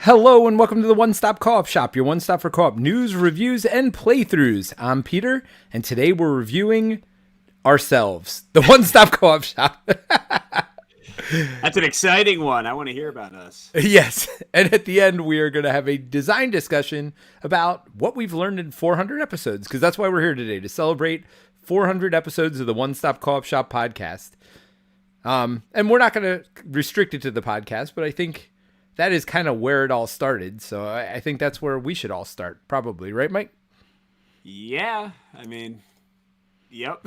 Hello and welcome to the One Stop Co-op Shop, your one stop for co-op news, reviews, and playthroughs. I'm Peter, and today we're reviewing ourselves, the One Stop Co-op Shop. That's an exciting one. I want to hear about us. Yes, and at the end we are going to have a design discussion about what we've learned in 400 episodes, because that's why we're here today, to celebrate 400 episodes of the One Stop Co-op Shop podcast. And we're not going to restrict it to the podcast, but I think that is kind of where it all started. So I think that's where we should all start, probably. Right, Mike? Yeah. I mean, yep.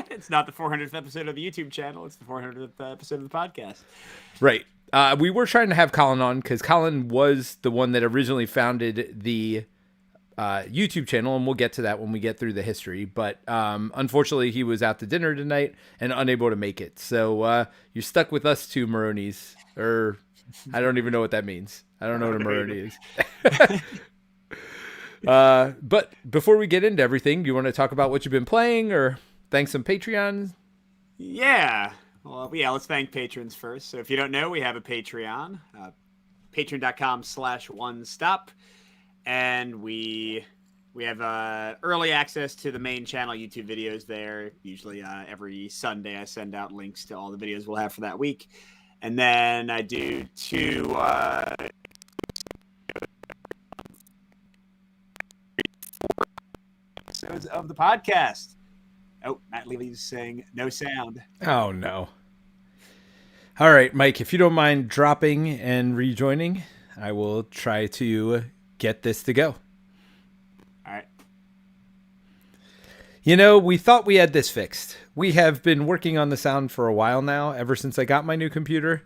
It's not the 400th episode of the YouTube channel. It's the 400th episode of the podcast. Right. We were trying to have Colin on because Colin was the one that originally founded the YouTube channel, and we'll get to that when we get through the history. But unfortunately, he was out to dinner tonight and unable to make it. So you're stuck with us two Maronis, or I don't even know what that means. I don't know what a Maroni is. But before we get into everything, do you want to talk about what you've been playing or thank some Patreons? Yeah. Well, yeah, let's thank patrons first. So if you don't know, we have a Patreon, patreon.com/onestop. And we have early access to the main channel YouTube videos there. Usually every Sunday I send out links to all the videos we'll have for that week. And then I do two episodes of the podcast. Oh, Matt Levy's saying no sound. Oh, no. All right, Mike, if you don't mind dropping and rejoining, I will try to get this to go. All right. You know, we thought we had this fixed. We have been working on the sound for a while now, ever since I got my new computer.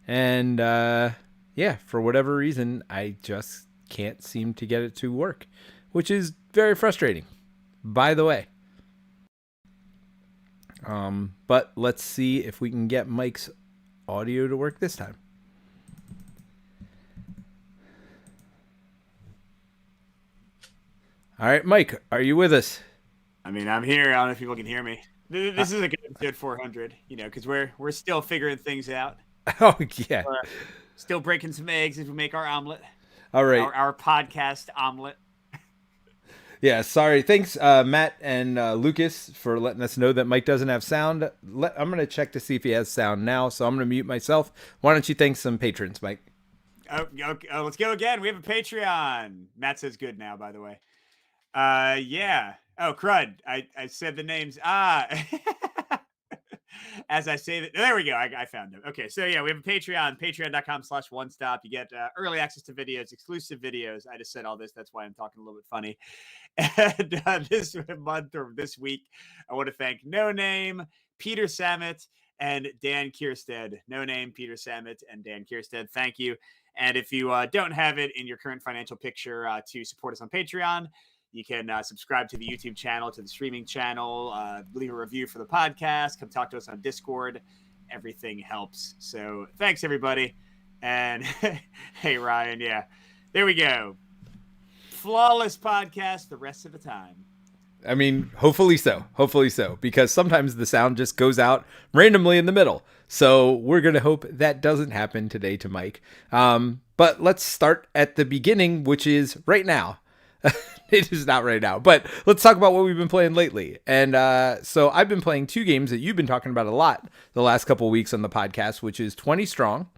And, yeah, for whatever reason, I just can't seem to get it to work, which is very frustrating, by the way. But let's see if we can get Mike's audio to work this time. All right, Mike, are you with us? I mean, I'm here. I don't know if people can hear me. This is a good episode 400, because we're still figuring things out. Oh, yeah. We're still breaking some eggs as we make our omelet. All right. Our podcast omelet. Yeah, sorry. Thanks, Matt and Lucas, for letting us know that Mike doesn't have sound. I'm going to check to see if he has sound now, so I'm going to mute myself. Why don't you thank some patrons, Mike? Okay, let's go again. We have a Patreon. Matt says good now, by the way. Yeah. Oh, crud. I said the names. As I say that. There we go. I found them. Okay. So yeah, we have a Patreon, patreon.com/onestop. You get early access to videos, exclusive videos. I just said all this. That's why I'm talking a little bit funny. And this month or this week, I want to thank No Name, Peter Samet, and Dan Kierstead. No Name, Peter Samet, and Dan Kierstead. Thank you. And if you don't have it in your current financial picture to support us on Patreon, you can subscribe to the YouTube channel, to the streaming channel, leave a review for the podcast, come talk to us on Discord. Everything helps. So thanks, everybody. And hey, Ryan, yeah, there we go. Flawless podcast the rest of the time. I mean, hopefully so. Hopefully so. Because sometimes the sound just goes out randomly in the middle. So we're going to hope that doesn't happen today to Mike. But let's start at the beginning, which is right now. It is not right now, but let's talk about what we've been playing lately. And so I've been playing two games that you've been talking about a lot the last couple of weeks on the podcast, which is 20 Strong,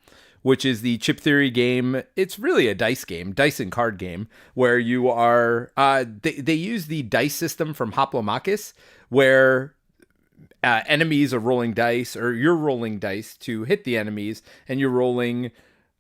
which is the chip theory game. It's really a dice game, dice and card game, where you are, they use the dice system from Hoplomachus, where enemies are rolling dice, or you're rolling dice to hit the enemies, and you're rolling,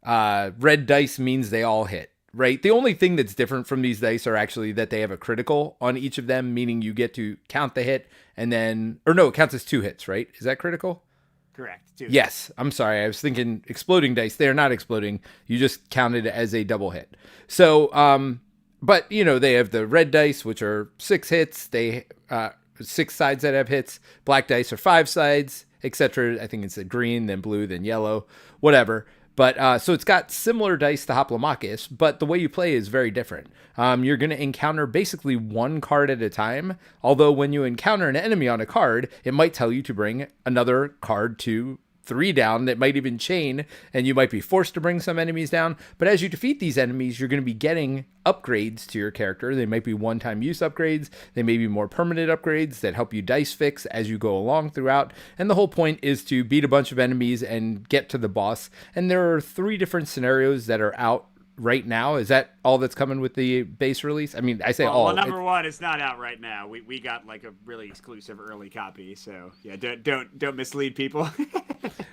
red dice means they all hit. Right. The only thing that's different from these dice are actually that they have a critical on each of them, meaning you get to count the hit and then, or no, it counts as 2 hits, right? Is that critical? Correct. 2 Yes. I'm sorry. I was thinking exploding dice. They're not exploding. You just count it as a double hit. So, but they have the red dice, which are 6 hits. They, 6 sides that have hits. Black dice are 5 sides, etc. I think it's a green, then blue, then yellow, whatever. But so it's got similar dice to Hoplomachus, but the way you play is very different. You're going to encounter basically one card at a time, although when you encounter an enemy on a card, it might tell you to bring another card to 3 down that might even chain, and you might be forced to bring some enemies down. But as you defeat these enemies, you're going to be getting upgrades to your character. They might be one-time use upgrades. They may be more permanent upgrades that help you dice fix as you go along throughout. And the whole point is to beat a bunch of enemies and get to the boss. And there are 3 different scenarios that are out right now. Is that all that's coming with the base release? I mean, I say all. Well, number one, it's not out right now. We got like a really exclusive early copy, so yeah, don't mislead people.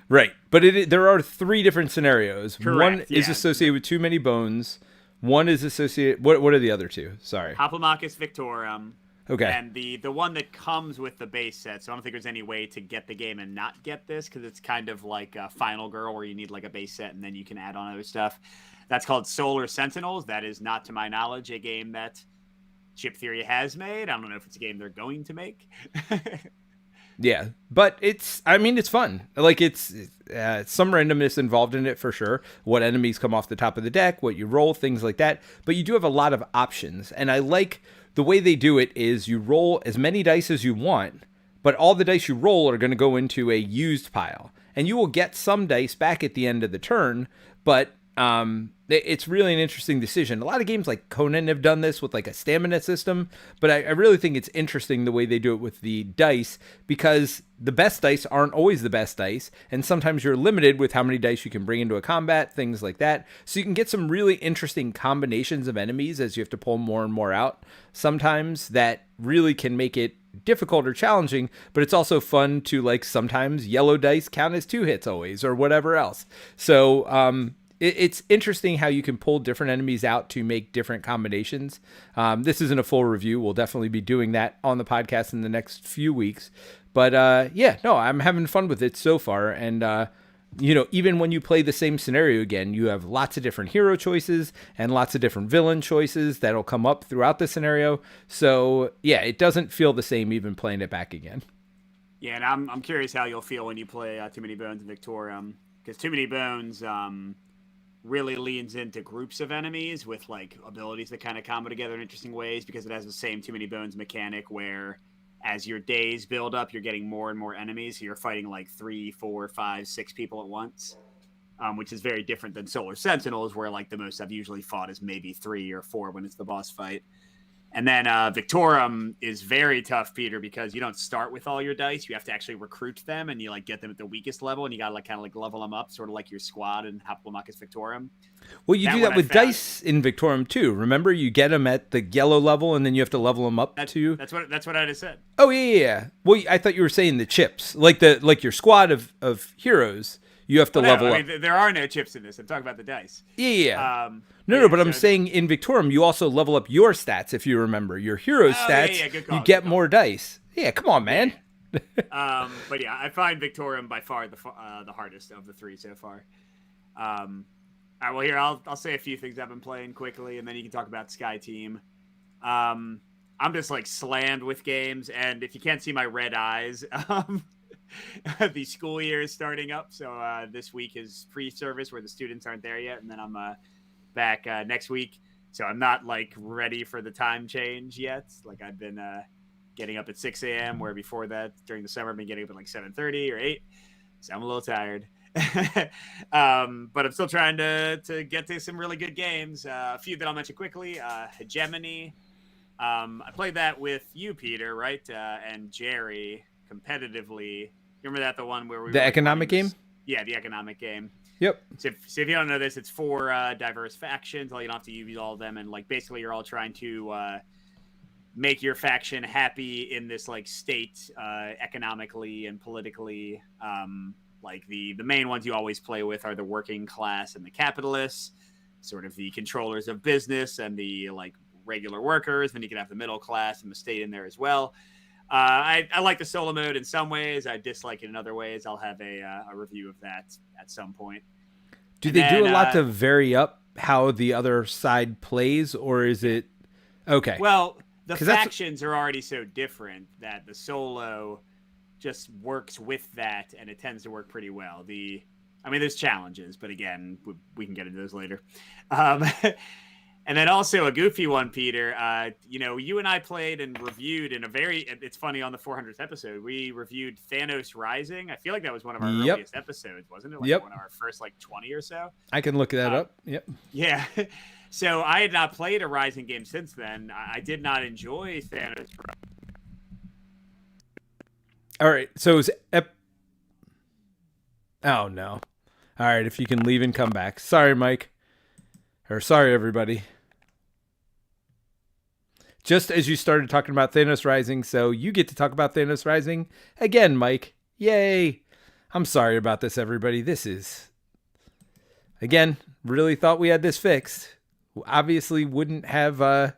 Right, but there are 3 different scenarios. Correct, One is associated with too many bones. One is associated. What are the other 2? Sorry. Hoplomachus Victorum. Okay. And the one that comes with the base set. So I don't think there's any way to get the game and not get this, because it's kind of like a Final Girl where you need like a base set and then you can add on other stuff. That's called Solar Sentinels. That is not, to my knowledge, a game that Chip Theory has made. I don't know if it's a game they're going to make. Yeah, but it's fun. Like, it's some randomness involved in it for sure. What enemies come off the top of the deck, what you roll, things like that. But you do have a lot of options. And I like the way they do it is you roll as many dice as you want, but all the dice you roll are going to go into a used pile. And you will get some dice back at the end of the turn, but it's really an interesting decision. A lot of games like Conan have done this with like a stamina system, but I really think it's interesting the way they do it with the dice, because the best dice aren't always the best dice, and sometimes you're limited with how many dice you can bring into a combat, things like that. So you can get some really interesting combinations of enemies as you have to pull more and more out sometimes, that really can make it difficult or challenging, but it's also fun to, like, sometimes yellow dice count as 2 hits always, or whatever else. So it's interesting how you can pull different enemies out to make different combinations. This isn't a full review. We'll definitely be doing that on the podcast in the next few weeks. But I'm having fun with it so far. And, even when you play the same scenario again, you have lots of different hero choices and lots of different villain choices that'll come up throughout the scenario. So, yeah, it doesn't feel the same even playing it back again. Yeah, and I'm curious how you'll feel when you play Too Many Bones and Victorium, because Too Many Bones really leans into groups of enemies with like abilities that kind of combo together in interesting ways, because it has the same Too Many Bones mechanic where as your days build up, you're getting more and more enemies. So you're fighting like 3, 4, 5, 6 people at once, which is very different than Solar Sentinels, where like the most I've usually fought is maybe 3 or 4 when it's the boss fight. And then Victorum is very tough, Peter, because you don't start with all your dice. You have to actually recruit them, and you like get them at the weakest level, and you gotta like kind of like level them up, sort of like your squad in Hoplomachus Victorum. Well, you do that with dice in Victorum too. Remember, you get them at the yellow level, and then you have to level them up That's what I just said. Oh yeah. Well, I thought you were saying the chips, like your squad of heroes. You have to level up. There are no chips in this. I'm talking about the dice. Yeah. But I'm saying in Victorum, you also level up your stats, if you remember. Your hero stats, good call, you get more dice. Yeah, come on, man. But yeah, I find Victorum by far the hardest of the 3 so far. All right, well, here, I'll say a few things I've been playing quickly, and then you can talk about Sky Team. I'm just, like, slammed with games, and if you can't see my red eyes... the school year is starting up, so this week is pre-service where the students aren't there yet, and then I'm back next week, so I'm not like ready for the time change yet. Like, I've been getting up at 6 a.m. where before that during the summer I've been getting up at like 7:30 or 8, so I'm a little tired. But I'm still trying to get to some really good games. A few that I'll mention quickly. Hegemony. I played that with you, Peter, right? And Jerry competitively. Remember that, the one where we the economic game? Yeah, the economic game. Yep. So if you don't know this, it's 4 diverse factions. You don't have to use all of them, and like basically you're all trying to make your faction happy in this like state, economically and politically. Like the main ones you always play with are the working class and the capitalists, sort of the controllers of business and the like regular workers. Then you can have the middle class and the state in there as well. I like the solo mode in some ways. I dislike it in other ways. I'll have a review of that at some point. Do they do a lot to vary up how the other side plays, or is it okay? Well, the factions are already so different that the solo just works with that, and it tends to work pretty well. There's challenges, but again, we can get into those later. And then also a goofy one, Peter. You and I played and reviewed in a it's funny, on the 400th episode, we reviewed Thanos Rising. I feel like that was one of our earliest episodes, wasn't it? Like one of our first 20 or so. I can look that up. Yep. Yeah. So I had not played a Rising game since then. I did not enjoy Thanos. All right. So is oh no. All right. If you can leave and come back. Sorry, Mike. Or sorry, everybody. Just as you started talking about Thanos Rising, so you get to talk about Thanos Rising again, Mike. Yay. I'm sorry about this, everybody. This is, again, really thought we had this fixed. Obviously wouldn't have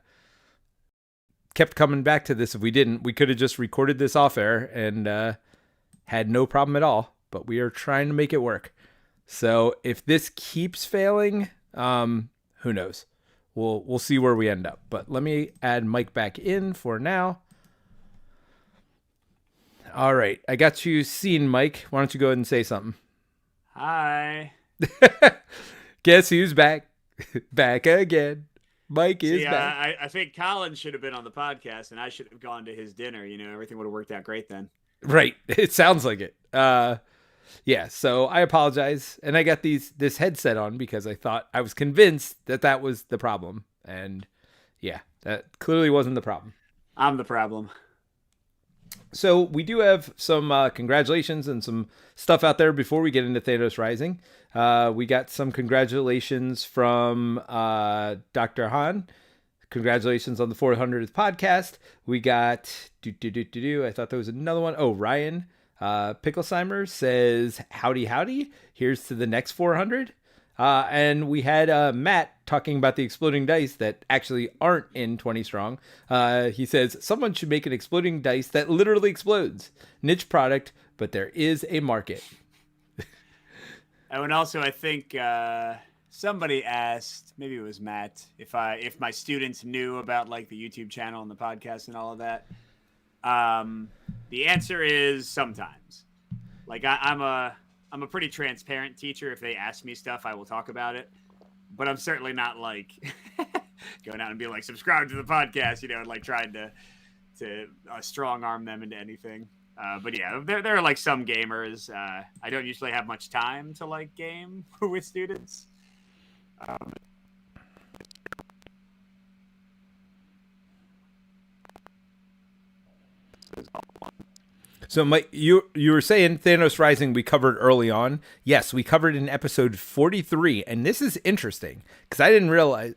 kept coming back to this if we didn't. We could have just recorded this off air and had no problem at all, but we are trying to make it work. So if this keeps failing, who knows? We'll see where we end up. But let me add Mike back in for now. All right. I got you seen, Mike. Why don't you go ahead and say something? Hi. Guess who's back? Back again. Mike is back. I think Colin should have been on the podcast, and I should have gone to his dinner. Everything would have worked out great then. Right. It sounds like it. Yeah, so I apologize. And I got this headset on because I was convinced that was the problem. And yeah, that clearly wasn't the problem. I'm the problem. So we do have some congratulations and some stuff out there before we get into Thanos Rising. We got some congratulations from Dr. Han. Congratulations on the 400th podcast. We got I thought there was another one. Oh, Ryan Picklesheimer says, howdy. Here's to the next 400. And we had Matt talking about the exploding dice that actually aren't in 20 Strong. He says, someone should make an exploding dice that literally explodes. Niche product, but there is a market. Oh, and also I think somebody asked, maybe it was Matt, if my students knew about the YouTube channel and the podcast and all of that. The answer is sometimes. I'm a pretty transparent teacher. If they ask me stuff, I will talk about it. But I'm certainly not going out and be subscribe to the podcast, and trying to strong arm them into anything. But yeah, there are some gamers. I don't usually have much time to game with students. So, Mike, you were saying Thanos Rising we covered early on. Yes, we covered in episode 43, and this is interesting because I didn't realize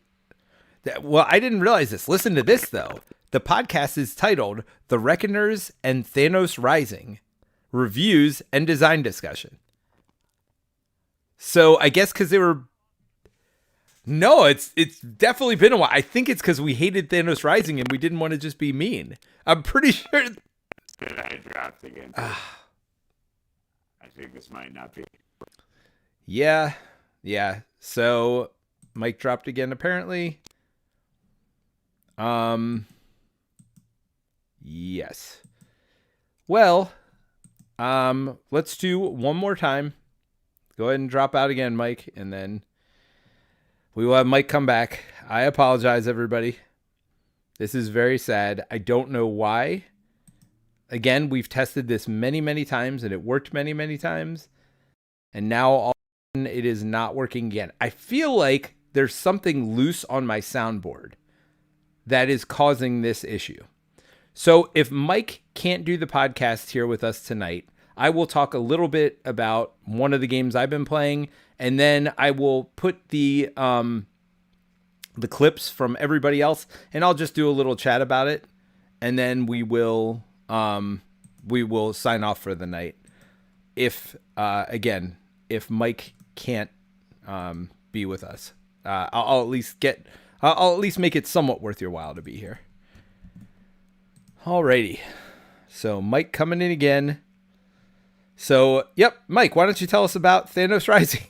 that. Well, I didn't realize this. Listen to this, though. The podcast is titled The Reckoners and Thanos Rising, Reviews and Design Discussion. So, I guess because they were... No, it's definitely been a while. I think it's because we hated Thanos Rising and we didn't want to just be mean. I'm pretty sure... I dropped again. I think this might not be. Yeah. So Mike dropped again, apparently. Yes. Well, let's do one more time. Go ahead and drop out again, Mike, and then we will have Mike come back. I apologize, everybody. This is very sad. I don't know why. Again, we've tested this many, many times, and it worked many, many times. And now all of a sudden, it is not working again. I feel like there's something loose on my soundboard that is causing this issue. So if Mike can't do the podcast here with us tonight, I will talk a little bit about one of the games I've been playing, and then I will put the clips from everybody else, and I'll just do a little chat about it, and then we will sign off for the night. If Mike can't be with us, I'll at least make it somewhat worth your while to be here. Alrighty, so Mike coming in again. So, yep, Mike, why don't you tell us about Thanos Rising?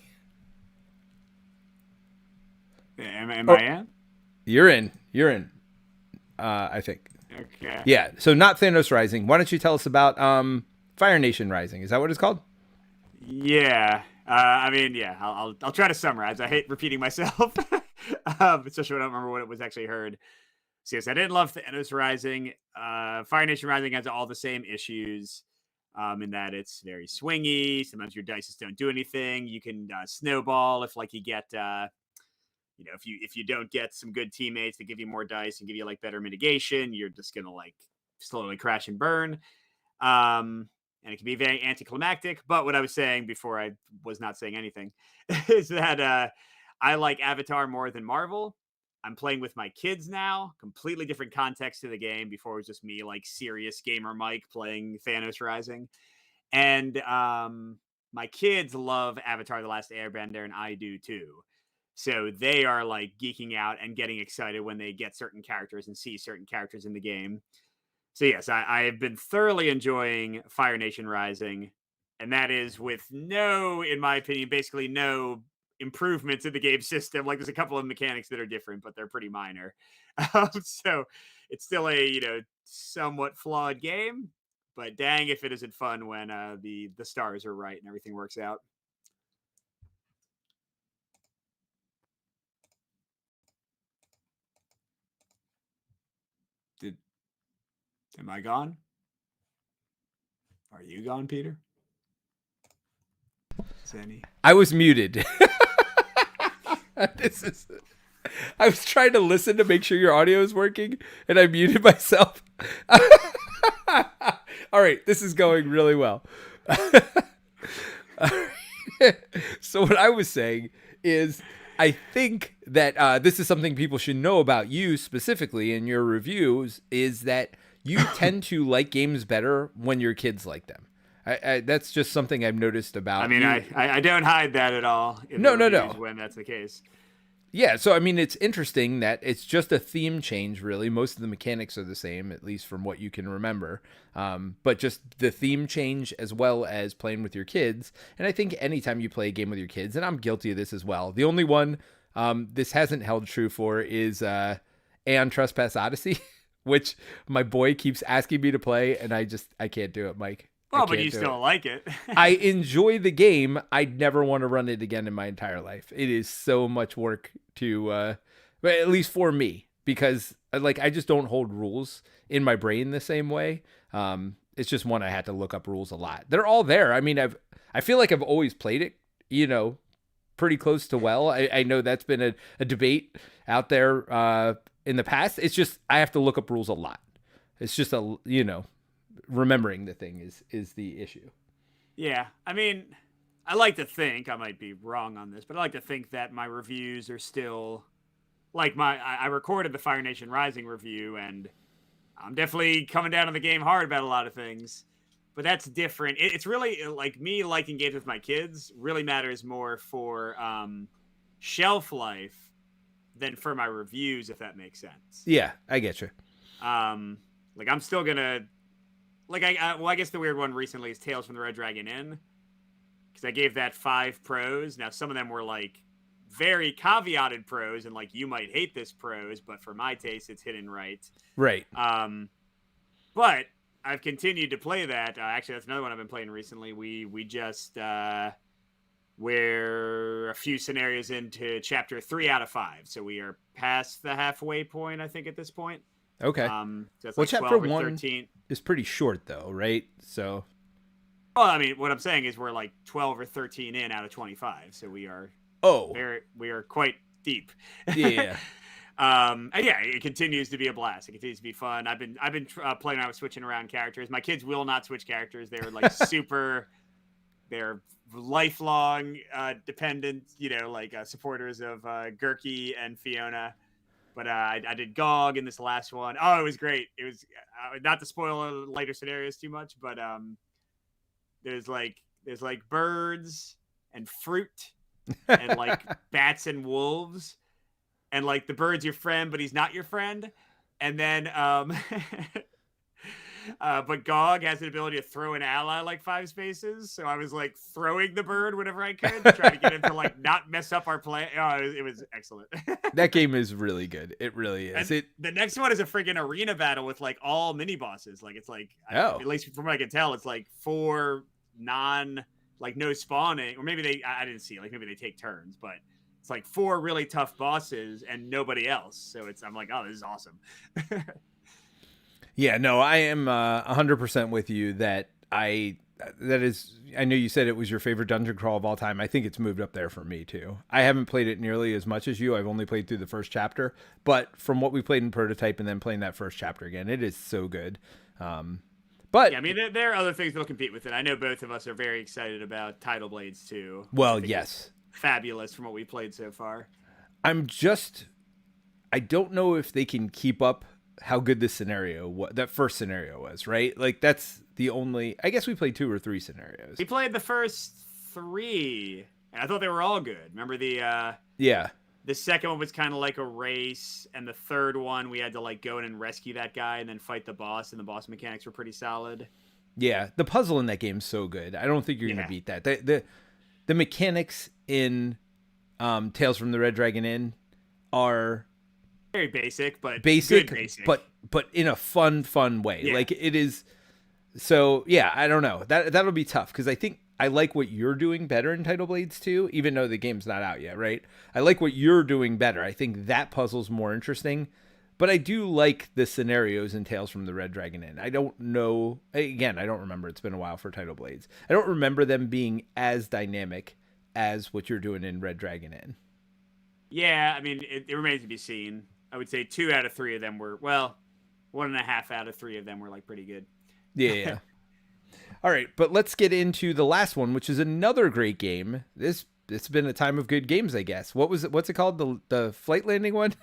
Am I in? You're in. I think. Okay. Yeah, so not Thanos Rising. Why don't you tell us about Fire Nation Rising? Is that what it's called? Yeah. I'll try to summarize. I hate repeating myself. Especially when I don't remember what it was actually heard. So yes, I didn't love Thanos Rising. Fire Nation Rising has all the same issues. In that it's very swingy. Sometimes your dice just don't do anything. You can snowball if like you get if you don't get some good teammates that give you more dice and give you like better mitigation, you're just gonna like slowly crash and burn. And it can be very anticlimactic. But what I was saying before I was not saying anything is that I like Avatar more than Marvel. I'm playing with my kids now, completely different context to the game. Before it was just me, like serious gamer Mike playing Thanos Rising. And my kids love Avatar The Last Airbender, and I do too. So they are like geeking out and getting excited when they get certain characters and see certain characters in the game. So yes, I have been thoroughly enjoying Fire Nation Rising, and that is with no, in my opinion, basically no improvements in the game system. Like there's a couple of mechanics that are different, but they're pretty minor. So it's still a somewhat flawed game, but dang if it isn't fun when the stars are right and everything works out. Did Am I gone? Are you gone, Peter? Zanny? I was muted. This is. I was trying to listen to make sure your audio is working, and I muted myself. All right, this is going really well. So what I was saying is, I think that this is something people should know about you specifically in your reviews, is that you tend to like games better when your kids like them. That's just something I've noticed about. I mean, you. I don't hide that at all. No. When that's the case. Yeah, so I mean, it's interesting that it's just a theme change, really. Most of the mechanics are the same, at least from what you can remember. But just the theme change as well as playing with your kids. And I think anytime you play a game with your kids, and I'm guilty of this as well, the only one this hasn't held true for is Aeon Trespass Odyssey, which my boy keeps asking me to play, and I can't do it, Mike. Well, but you still like it. I enjoy the game. I'd never want to run it again in my entire life. It is so much work to, at least for me, because like I just don't hold rules in my brain the same way. It's just one I had to look up rules a lot. They're all there. I mean, I feel like I've always played it, pretty close to well. I know that's been a debate out there in the past. It's just I have to look up rules a lot. It's just remembering the thing is the issue. Yeah, I mean, I like to think, I might be wrong on this, but I like to think that my reviews are still like I recorded the Fire Nation Rising review, and I'm definitely coming down on the game hard about a lot of things, but that's different. It's really like me liking games with my kids really matters more for shelf life than for my reviews, if that makes sense. Yeah, I get you. Like I'm still gonna. Like I guess the weird one recently is Tales from the Red Dragon Inn, because I gave that 5 pros. Now some of them were like very caveated pros, and like you might hate this pros, but for my taste, it's hidden right. Right. But I've continued to play that. Actually, that's another one I've been playing recently. We just we're a few scenarios into chapter 3 out of 5, so we are past the halfway point, I think, at this point. Okay. So it's well, like chapter 12 or 1 13. is pretty short, though, right? So. Well, I mean, what I'm saying is we're like 12 or 13 in out of 25, so we are. We are quite deep. Yeah. And yeah, it continues to be a blast. It continues to be fun. I've been playing around with switching around characters. My kids will not switch characters. They're like they're lifelong dependent, supporters of Gurky and Fiona. But I did Gog in this last one. Oh, it was great. It was not to spoil later scenarios too much, but there's like birds and fruit and like bats and wolves, and like the bird's your friend, but he's not your friend. And then but Gog has the ability to throw an ally like 5 spaces. So I was like throwing the bird whenever I could, trying to get him to like not mess up our play. Oh, it was excellent. That game is really good. It really is. The next one is a freaking arena battle with like all mini bosses. Like it's like, at least from what I can tell, it's like 4 no spawning, or maybe I didn't see, like maybe they take turns, but It's like 4 really tough bosses and nobody else. So I'm like, oh, this is awesome. Yeah, no, I am 100% with you that I know you said it was your favorite dungeon crawl of all time. I think it's moved up there for me too. I haven't played it nearly as much as you. I've only played through the first chapter, but from what we played in prototype and then playing that first chapter again, it is so good. But yeah, I mean, there are other things that'll compete with it. I know both of us are very excited about Tidal Blades too. Well, yes, fabulous from what we played so far. I don't know if they can keep up how good this that first scenario was, right? Like that's the only, I guess we played 2 or 3 scenarios. We played the first 3 and I thought they were all good. Remember the second one was kind of like a race, and the third one we had to like go in and rescue that guy and then fight the boss, and the boss mechanics were pretty solid. Yeah, the puzzle in that game is so good. I don't think you're gonna beat that. The mechanics in Tales from the Red Dragon Inn are very basic, but basic, good basic. but in a fun way. Yeah. Like it is. So yeah, I don't know. That'll be tough because I think I like what you're doing better in Tidal Blades 2, even though the game's not out yet, right? I like what you're doing better. I think that puzzle's more interesting, but I do like the scenarios in Tales from the Red Dragon Inn. I don't know. Again, I don't remember. It's been a while for Tidal Blades. I don't remember them being as dynamic as what you're doing in Red Dragon Inn. Yeah, I mean, it remains to be seen. I would say 2 out of 3 of them were, 1.5 out of 3 of them were like pretty good. Yeah. All right, but let's get into the last one, which is another great game. It's been a time of good games, I guess. What's it called? The flight landing one?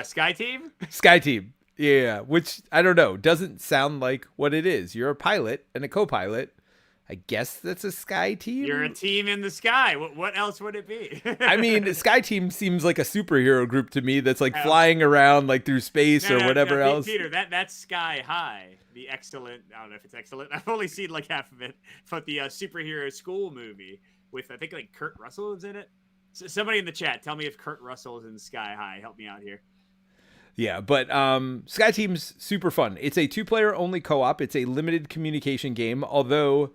Sky Team? Sky Team. Yeah, which I don't know, doesn't sound like what it is. You're a pilot and a co-pilot. I guess that's a Sky Team. You're a team in the sky. What else would it be? I mean, Sky Team seems like a superhero group to me that's like flying around like through space or whatever else. Peter, that's Sky High. The excellent, I don't know if it's excellent. I've only seen like half of it, but the superhero school movie with, I think like Kurt Russell is in it. So somebody in the chat, tell me if Kurt Russell is in Sky High. Help me out here. Yeah, but Sky Team's super fun. It's a 2-player only co-op. It's a limited communication game, although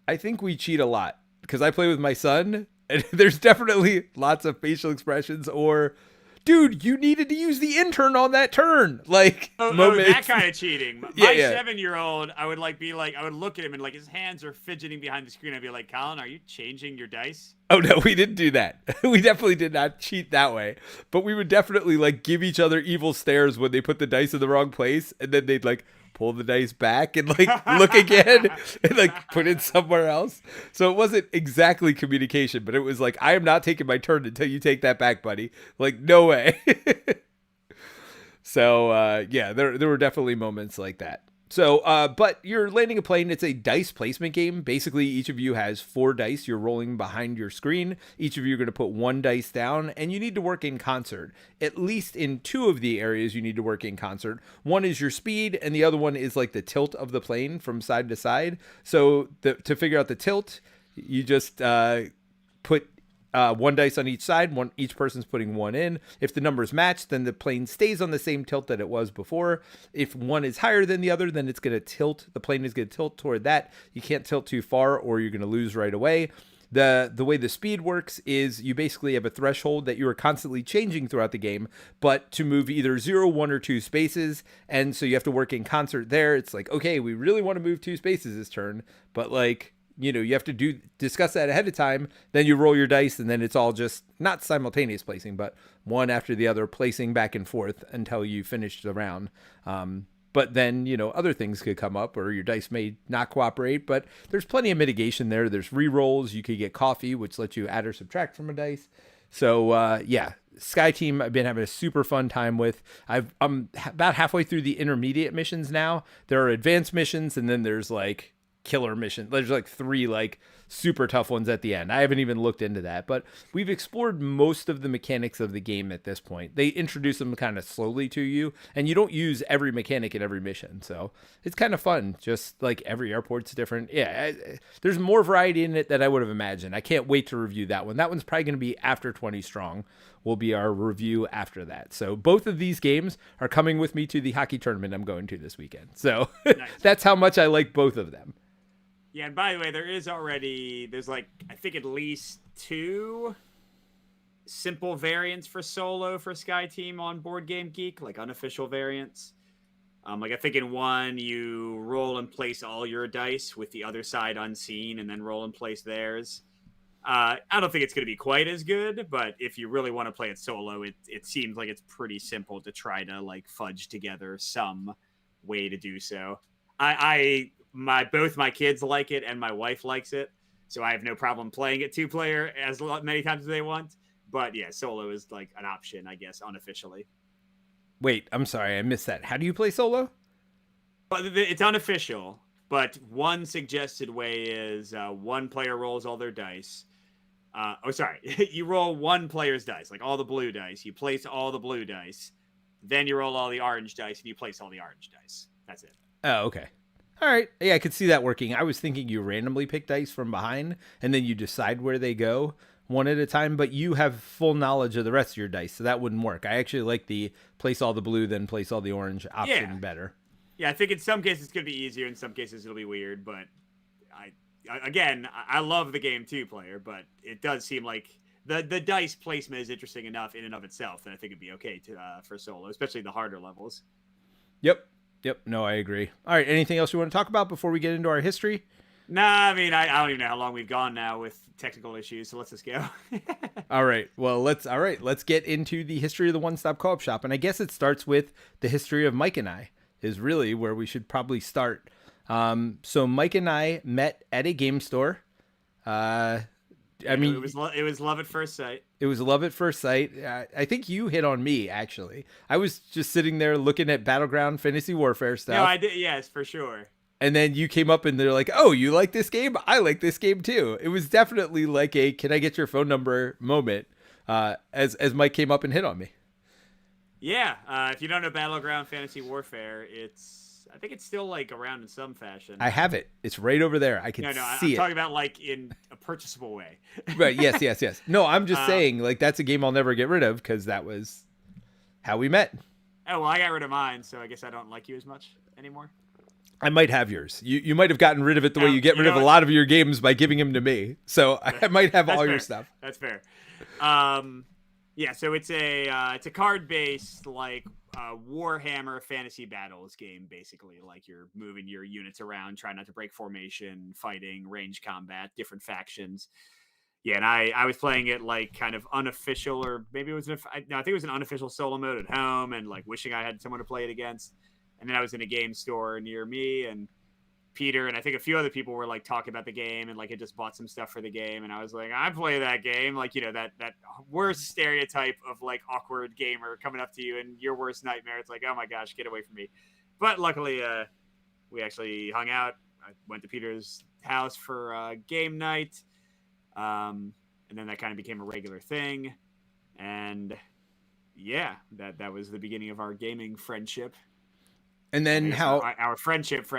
I think we cheat a lot because I play with my son and there's definitely lots of facial expressions or, dude, you needed to use the intern on that turn. Like moments. That kind of cheating. My 7-year-old, I would I would look at him and like his hands are fidgeting behind the screen. I'd be like, Colin, are you changing your dice? Oh no, we didn't do that. We definitely did not cheat that way. But we would definitely like give each other evil stares when they put the dice in the wrong place, and then they'd like pull the dice back and like look again and like put it somewhere else. So it wasn't exactly communication, but it was like, I am not taking my turn until you take that back, buddy. Like, no way. So yeah, there were definitely moments like that. So, but you're landing a plane. It's a dice placement game. Basically, each of you has 4 dice you're rolling behind your screen. Each of you are going to put 1 dice down, and you need to work in concert. At least in 2 of the areas you need to work in concert. One is your speed, and the other one is like the tilt of the plane from side to side. So to figure out the tilt, you just put 1 dice on each side. Each person's putting 1 in. If the numbers match, then the plane stays on the same tilt that it was before. If one is higher than the other, then it's going to tilt. The plane is going to tilt toward that. You can't tilt too far or you're going to lose right away. The way the speed works is you basically have a threshold that you are constantly changing throughout the game, but to move either 0, 1, or 2 spaces. And so you have to work in concert there. It's like, okay, we really want to move 2 spaces this turn, but like, you know, you have to discuss that ahead of time. Then you roll your dice, and then it's all just not simultaneous placing, but one after the other placing back and forth until you finish the round. But then, you know, other things could come up, or your dice may not cooperate. But there's plenty of mitigation there. There's re-rolls. You could get coffee, which lets you add or subtract from a dice. So yeah, Sky Team I've been having a super fun time with. I'm about halfway through the intermediate missions now. There are advanced missions, and then there's like killer mission. There's like 3 like super tough ones at the end. I haven't even looked into that, but we've explored most of the mechanics of the game at this point. They introduce them kind of slowly to you, and you don't use every mechanic in every mission. So it's kind of fun. Just like every airport's different. Yeah, there's more variety in it than I would have imagined. I can't wait to review that one. That one's probably going to be after 20 Strong will be our review after that. So both of these games are coming with me to the hockey tournament I'm going to this weekend. So nice. That's how much I like both of them. Yeah, and by the way, there's like, I think at least 2 simple variants for solo for Sky Team on Board Game Geek, like unofficial variants. Like I think in one you roll and place all your dice with the other side unseen, and then roll and place theirs. I don't think it's going to be quite as good, but if you really want to play it solo, it seems like it's pretty simple to try to like fudge together some way to do so. Both my kids like it and my wife likes it, so I have no problem playing it 2-player as many times as they want. But yeah, solo is like an option, I guess, unofficially. Wait, I'm sorry, I missed that. How do you play solo? But it's unofficial. But one suggested way is one player rolls all their dice. You roll one player's dice, like all the blue dice. You place all the blue dice. Then you roll all the orange dice, and you place all the orange dice. That's it. Oh, okay. All right. Yeah, I could see that working. I was thinking you randomly pick dice from behind, and then you decide where they go one at a time, but you have full knowledge of the rest of your dice, so that wouldn't work. I actually like the place all the blue, then place all the orange option better. Yeah, I think in some cases it's going to be easier. In some cases it'll be weird, but I love the game 2-player, but it does seem like the dice placement is interesting enough in and of itself that I think it'd be okay for solo, especially the harder levels. Yep. No, I agree. All right. Anything else you want to talk about before we get into our history? Nah, I mean, I don't even know how long we've gone now with technical issues, so let's just go. All right. Well, let's get into the history of the One Stop Co-op Shop, and I guess it starts with the history of Mike and I is really where we should probably start. So Mike and I met at a game store. I mean, it was love at first sight. It was love at first sight. I think you hit on me, actually. I was just sitting there looking at Battleground Fantasy Warfare stuff. No, I did. Yes, for sure. And then you came up and they're like, "Oh, you like this game? I like this game too." It was definitely like a "Can I get your phone number?" moment as Mike came up and hit on me. Yeah, if you don't know Battleground Fantasy Warfare, I think it's still like around in some fashion. I have it. It's right over there. I can see I'm it. talking about like in a purchasable way. Right. Yes. No, I'm just saying like that's a game I'll never get rid of because that was how we met. Oh, well, I got rid of mine, so I guess I don't like you as much anymore. I might have yours. You might have gotten rid of it the way you get rid of a lot of your games by giving them to me. So I might have all your stuff. That's fair. Yeah, so it's a card-based like Warhammer Fantasy Battles game, basically. Like you're moving your units around, trying not to break formation, fighting, range combat, different factions. Yeah, and I was playing it like kind of unofficial, or maybe it was I think it was an unofficial solo mode at home, and like wishing I had someone to play it against. And then I was in a game store near me, and Peter and I think a few other people were like talking about the game and like had just bought some stuff for the game. And I was like, I play that game. Like, you know, that worst stereotype of like awkward gamer coming up to you and your worst nightmare. It's like, oh my gosh, get away from me. But luckily, we actually hung out. I went to Peter's house for game night. And then that kind of became a regular thing. And yeah, that was the beginning of our gaming friendship. And then how our friendship.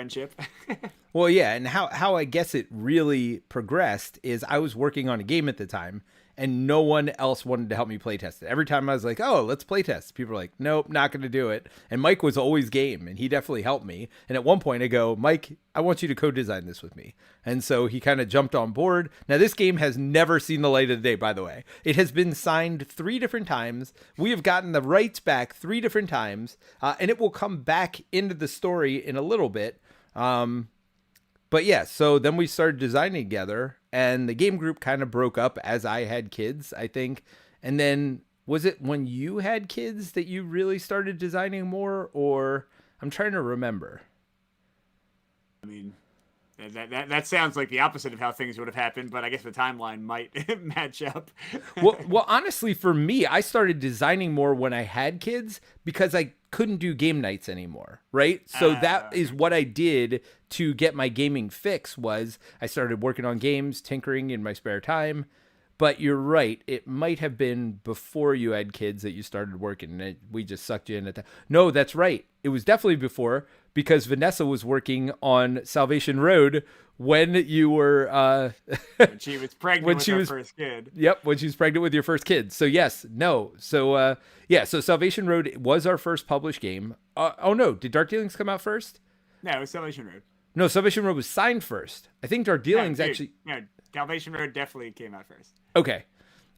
Well, yeah, and how I guess it really progressed is I was working on a game at the time and no one else wanted to help me playtest it. Every time I was like, "Oh, let's playtest." People were like, "Nope, not going to do it." And Mike was always game and he definitely helped me. And at one point I go, "Mike, I want you to co-design this with me." And so he kind of jumped on board. Now this game has never seen the light of the day, by the way. It has been signed 3 different times. We have gotten the rights back 3 different times, and it will come back into the story in a little bit. But yeah, so then we started designing together and the game group kind of broke up as I had kids, I think. And then was it when you had kids that you really started designing more, or I'm trying to remember. I mean, that sounds like the opposite of how things would have happened, but I guess the timeline might match up. well, honestly, for me, I started designing more when I had kids because I couldn't do game nights anymore, right? So that is what I did to get my gaming fix. Was I started working on games, tinkering in my spare time. But you're right, it might have been before you had kids that you started working and we just sucked you in at that. No, that's right. It was definitely before, because Vanessa was working on Salvation Road when you were when she was pregnant with her first kid. Yep, when she was pregnant with your first kid. So yes, no. So so Salvation Road was our first published game. Oh no, did Dark Dealings come out first? No, it was Salvation Road. No, Salvation Road was signed first. I think Dark Dealings actually. No, Salvation Road definitely came out first. Okay.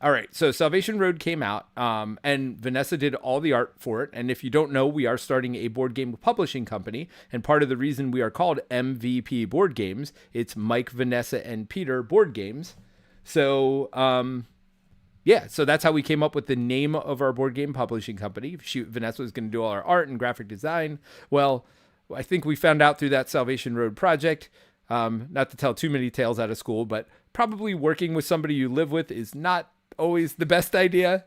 All right, so Salvation Road came out, and Vanessa did all the art for it. And if you don't know, we are starting a board game publishing company, and part of the reason we are called MVP Board Games, it's Mike, Vanessa, and Peter Board Games. So, yeah, so that's how we came up with the name of our board game publishing company. Vanessa was going to do all our art and graphic design. Well, I think we found out through that Salvation Road project, not to tell too many tales out of school, but probably working with somebody you live with is not always the best idea.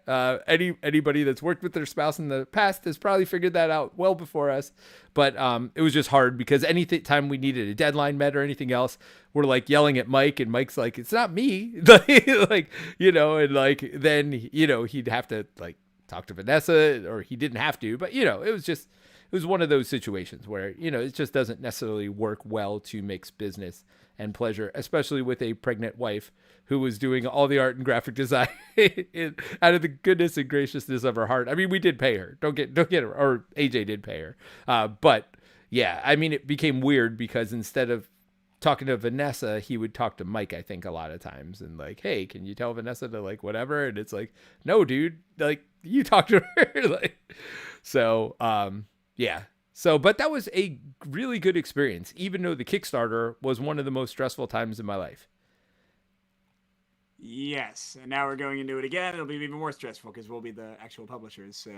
Anybody that's worked with their spouse in the past has probably figured that out well before us. But it was just hard because any time we needed a deadline met or anything else, we're like yelling at Mike, and Mike's like, "It's not me," like, you know, and like then he'd have to like talk to Vanessa, or he didn't have to, but it was one of those situations where it just doesn't necessarily work well to mix business and pleasure, especially with a pregnant wife who was doing all the art and graphic design out of the goodness and graciousness of her heart. I mean, we did pay her. Don't get her, or AJ did pay her. But yeah, I mean, it became weird because instead of talking to Vanessa, he would talk to Mike, I think, a lot of times, and like, "Hey, can you tell Vanessa to like whatever?" And it's like, "No, dude, like you talk to her." Like, so, yeah. So, but that was a really good experience, even though the Kickstarter was one of the most stressful times in my life. Yes, and now we're going into it again. It'll be even more stressful because we'll be the actual publishers. So,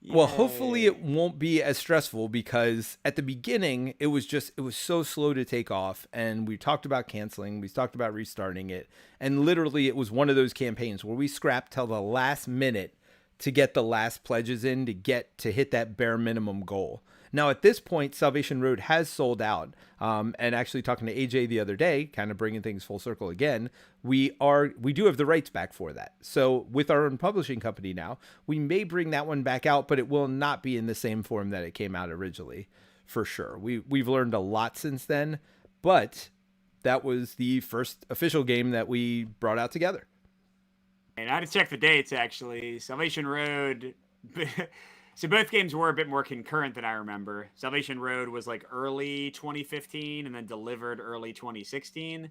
Well, hopefully yay. it won't be as stressful, because at the beginning it was so slow to take off, and we talked about canceling, we talked about restarting it, and literally it was one of those campaigns where we scrapped till the last minute to get the last pledges in to hit that bare minimum goal. Now at this point, Salvation Road has sold out, and actually talking to AJ the other day, kind of bringing things full circle again, we do have the rights back for that. So with our own publishing company now, we may bring that one back out, but it will not be in the same form that it came out originally, for sure. We've learned a lot since then, but that was the first official game that we brought out together. And I had to check the dates, actually. Salvation Road. So both games were a bit more concurrent than I remember. Salvation Road was like early 2015 and then delivered early 2016.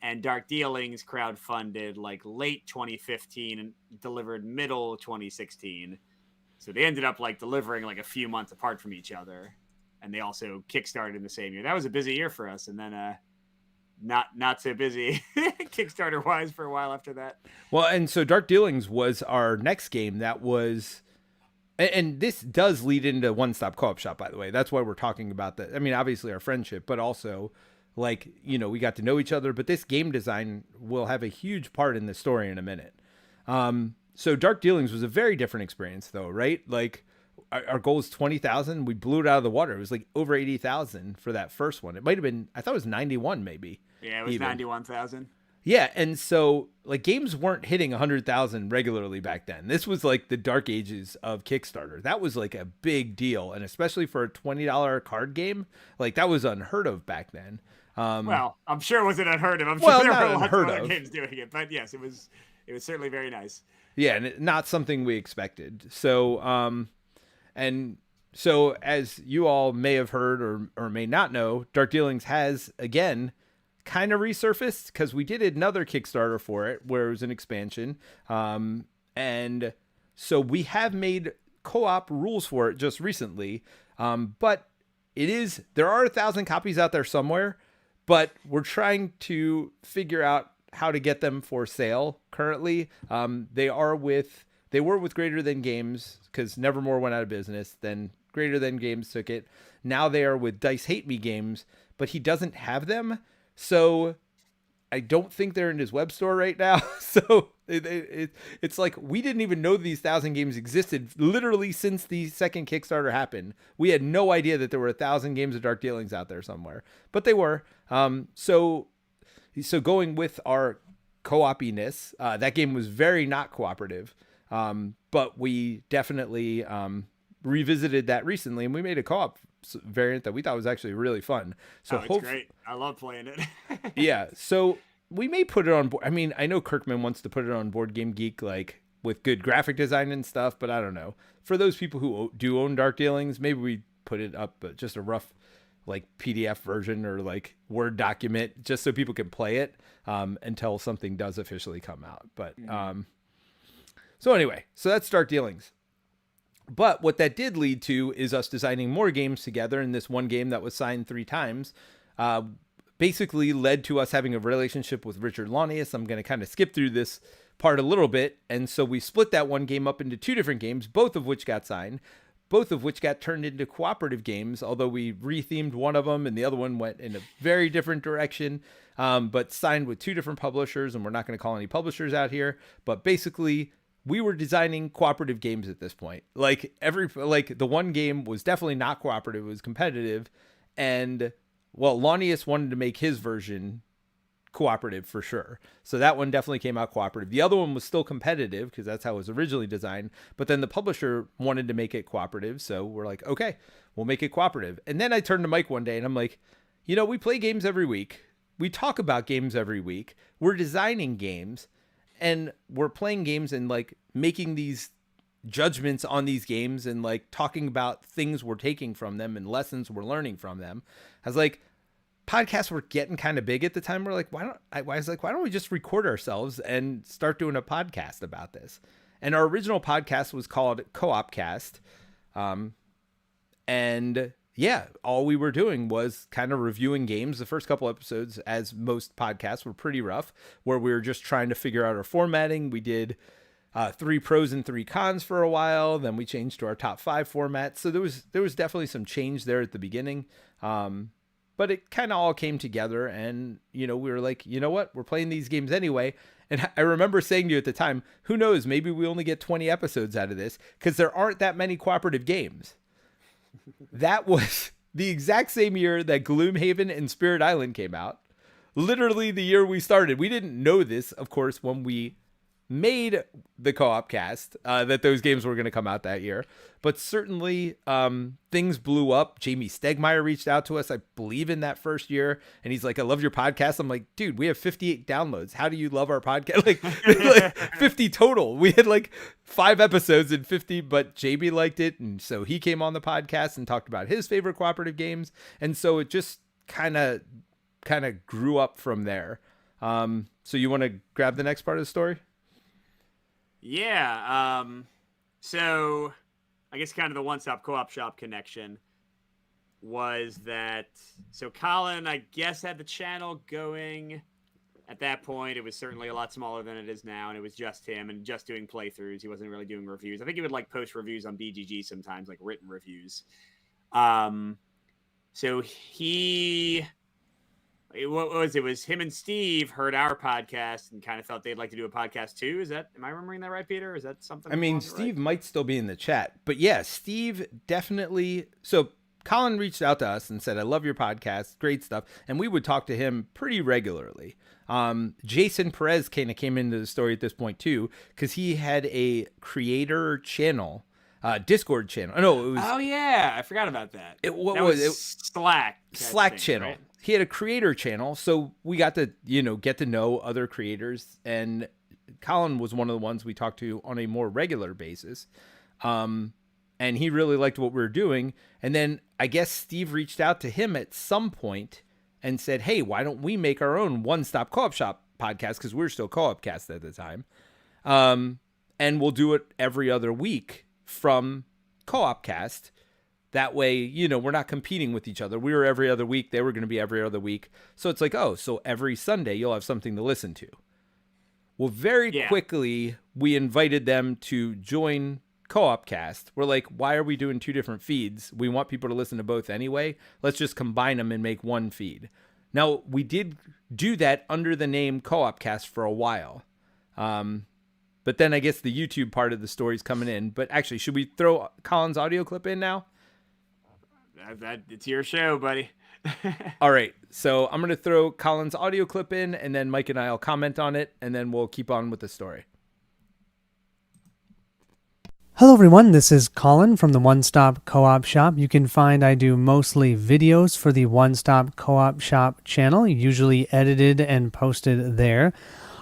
And Dark Dealings crowdfunded like late 2015 and delivered middle 2016. So they ended up like delivering like a few months apart from each other. And they also kickstarted in the same year. That was a busy year for us. And then not so busy Kickstarter wise for a while after that. Well, and so Dark Dealings was our next game that was, and this does lead into One Stop Co-op Shop, by the way. That's why we're talking about that. I mean, obviously our friendship, but also like, we got to know each other, but this game design will have a huge part in the story in a minute. So Dark Dealings was a very different experience though, right? Like our goal is 20,000. We blew it out of the water. It was like over 80,000 for that first one. It might've been, I thought it was 91 maybe. Yeah, it was 91,000. Yeah, and so like games weren't hitting 100,000 regularly back then. This was like the dark ages of Kickstarter. That was like a big deal, and especially for a $20 card game, like that was unheard of back then. Well, I'm sure it wasn't unheard of. I'm sure there were lots of other games doing it, but yes, it was certainly very nice. Yeah, and not something we expected. So, and so as you all may have heard or may not know, Dark Dealings has again kind of resurfaced because we did another Kickstarter for it where it was an expansion. And so we have made co-op rules for it just recently. But there are 1,000 copies out there somewhere, but we're trying to figure out how to get them for sale currently. They were with Greater Than Games because Nevermore went out of business. Then Greater Than Games took it. Now they are with Dice Hate Me Games, but he doesn't have them. So I don't think they're in his web store right now. So it's like we didn't even know these 1,000 games existed literally since the second Kickstarter happened. We had no idea that there were 1,000 games of Dark Dealings out there somewhere, but they were. So going with our co-opiness, that game was very not cooperative. But we definitely revisited that recently, and we made a co-op variant that we thought was actually really fun. So it's great. I love playing it. Yeah. So we may put it on board. I mean, I know Kirkman wants to put it on Board Game Geek, like with good graphic design and stuff, but I don't know. For those people who do own Dark Dealings, maybe we put it up, just a rough like PDF version or like Word document just so people can play it until something does officially come out. But so anyway, so that's Start Dealings. But what that did lead to is us designing more games together. And this one game that was signed 3 times basically led to us having a relationship with Richard Launius. I'm going to kind of skip through this part a little bit. And so we split that one game up into 2 different games, both of which got signed, both of which got turned into cooperative games, although we rethemed one of them and the other one went in a very different direction, but signed with 2 different publishers. And we're not going to call any publishers out here, but basically we were designing cooperative games at this point. Like the one game was definitely not cooperative. It was competitive. And well, Launius wanted to make his version cooperative for sure. So that one definitely came out cooperative. The other one was still competitive because that's how it was originally designed. But then the publisher wanted to make it cooperative. So we're like, okay, we'll make it cooperative. And then I turned to Mike one day and I'm like, we play games every week. We talk about games every week. We're designing games and we're playing games and like making these judgments on these games and like talking about things we're taking from them and lessons we're learning from them. I was like, podcasts were getting kind of big at the time. We're like, why don't we just record ourselves and start doing a podcast about this? And our original podcast was called Co-op Cast. And yeah, all we were doing was kind of reviewing games. The first couple episodes, as most podcasts, were pretty rough, where we were just trying to figure out our formatting. We did 3 pros and 3 cons for a while. Then we changed to our top 5 format. So there was definitely some change there at the beginning. But it kind of all came together and, we were like, you know what, we're playing these games anyway. And I remember saying to you at the time, who knows, maybe we only get 20 episodes out of this because there aren't that many cooperative games. That was the exact same year that Gloomhaven and Spirit Island came out. Literally the year we started. We didn't know this, of course, when we made the Co-op Cast, that those games were going to come out that year. But certainly things blew up. Jamie Stegmaier reached out to us, I believe, in that first year. And he's like, I love your podcast. I'm like, dude, we have 58 downloads. How do you love our podcast? Like 50 total. We had like 5 episodes and 50, but Jamie liked it. And so he came on the podcast and talked about his favorite cooperative games. And so it just kind of grew up from there. So you want to grab the next part of the story? Yeah. So I guess kind of the one-stop co-op shop connection was that, so Colin, I guess, had the channel going at that point. It was certainly a lot smaller than it is now. And it was just him and just doing playthroughs. He wasn't really doing reviews. I think he would like post reviews on BGG sometimes, like written reviews. So what was it? Was him and Steve heard our podcast and kind of thought they'd like to do a podcast too? Am I remembering that right, Peter? Is that something? I mean, Steve might still be in the chat, but yeah, Steve definitely. So Colin reached out to us and said, I love your podcast. Great stuff. And we would talk to him pretty regularly. Jason Perez kind of came into the story at this point too, because he had a creator channel, Discord channel. No, it was. Oh yeah, I forgot about that. What was it? Slack channel. Right? He had a creator channel, so we got to, get to know other creators, and Colin was one of the ones we talked to on a more regular basis. And he really liked what we were doing. And then I guess Steve reached out to him at some point and said, hey, why don't we make our own one-stop co-op shop podcast? Because we were still Co-op Cast at the time. And we'll do it every other week from Co-op Cast. That way, we're not competing with each other. We were every other week. They were going to be every other week. So it's like, so every Sunday you'll have something to listen to. Well, very quickly, we invited them to join Co-op Cast. We're like, why are we doing 2 different feeds? We want people to listen to both anyway. Let's just combine them and make one feed. Now, we did do that under the name Co-op Cast for a while. But then I guess the YouTube part of the story's coming in. But actually, should we throw Colin's audio clip in now? It's your show, buddy. All right. So I'm going to throw Colin's audio clip in, and then Mike and I will comment on it, and then we'll keep on with the story. Hello, everyone. This is Colin from the One Stop Co-op Shop. You can find I do mostly videos for the One Stop Co-op Shop channel, usually edited and posted there.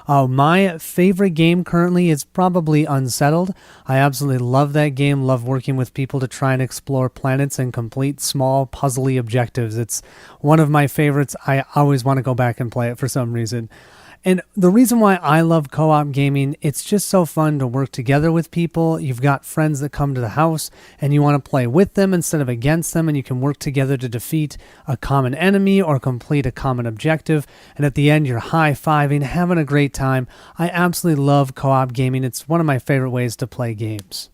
My favorite game currently is probably Unsettled. I absolutely love that game, love working with people to try and explore planets and complete small puzzly objectives. It's one of my favorites. I always want to go back and play it for some reason. And the reason why I love co-op gaming, it's just so fun to work together with people. You've got friends that come to the house and you want to play with them instead of against them, and you can work together to defeat a common enemy or complete a common objective. And at the end, you're high-fiving, having a great time. I absolutely love co-op gaming. It's one of my favorite ways to play games.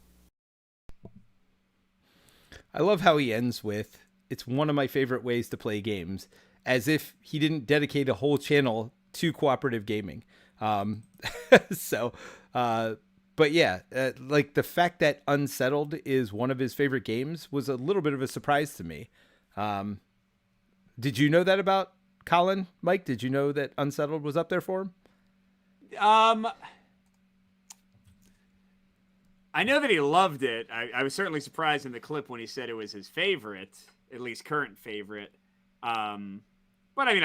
I love how he ends with, "It's one of my favorite ways to play games," as if he didn't dedicate a whole channel to cooperative gaming. So, but yeah, like the fact that Unsettled is one of his favorite games was a little bit of a surprise to me. Did you know that about Colin? Mike, did you know that Unsettled was up there for him? I know that he loved it. I was certainly surprised in the clip when he said it was his favorite, at least current favorite. But I mean,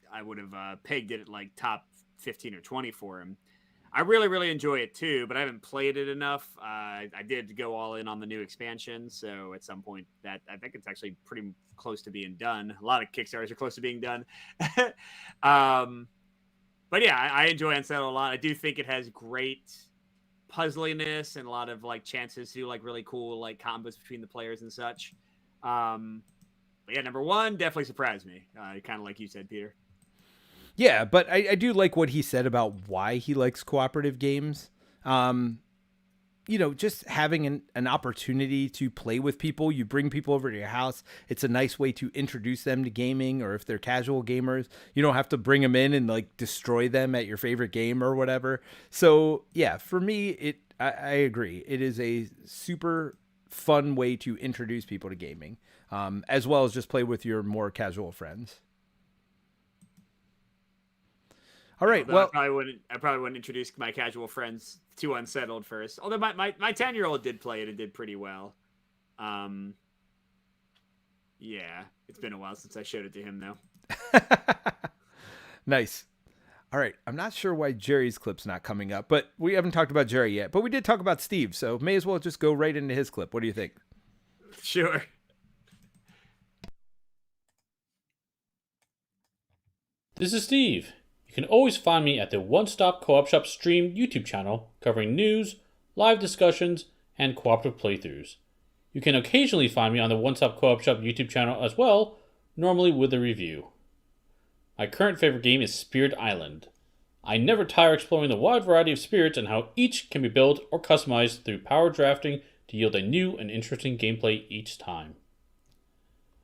I would have pegged it at like top 15 or 20 for him. I really, really enjoy it too, but I haven't played it enough. I did go all in on the new expansion, so at some point that I think it's actually pretty close to being done. A lot of Kickstarters are close to being done. But yeah, I enjoy Unsettled a lot. I do think it has great puzzliness and a lot of like chances to do like really cool like combos between the players and such. But yeah, number one definitely surprised me. Kind of like you said, Peter. Yeah, but I do like what he said about why he likes cooperative games. Just having an opportunity to play with people. You bring people over to your house. It's a nice way to introduce them to gaming, or if they're casual gamers, you don't have to bring them in and like destroy them at your favorite game or whatever. So yeah, for me, I agree. It is a super fun way to introduce people to gaming, as well as just play with your more casual friends. All right. Well, I probably wouldn't introduce my casual friends to Unsettled first. Although my 10-year-old did play it and did pretty well. Yeah, it's been a while since I showed it to him though. Nice. All right. I'm not sure why Jerry's clip's not coming up, but we haven't talked about Jerry yet. But we did talk about Steve, so may as well just go right into his clip. What do you think? Sure. This is Steve. You can always find me at the One Stop Co-op Shop stream YouTube channel covering news, live discussions, and cooperative playthroughs. You can occasionally find me on the One Stop Co-op Shop YouTube channel as well, normally with a review. My current favorite game is Spirit Island. I never tire exploring the wide variety of spirits and how each can be built or customized through power drafting to yield a new and interesting gameplay each time.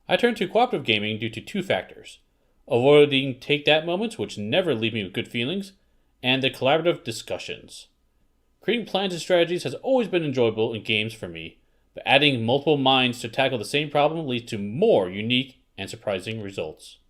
I turn to cooperative gaming due to two factors: avoiding take-that moments, which never leave me with good feelings, and the collaborative discussions. Creating plans and strategies has always been enjoyable in games for me, but adding multiple minds to tackle the same problem leads to more unique and surprising results.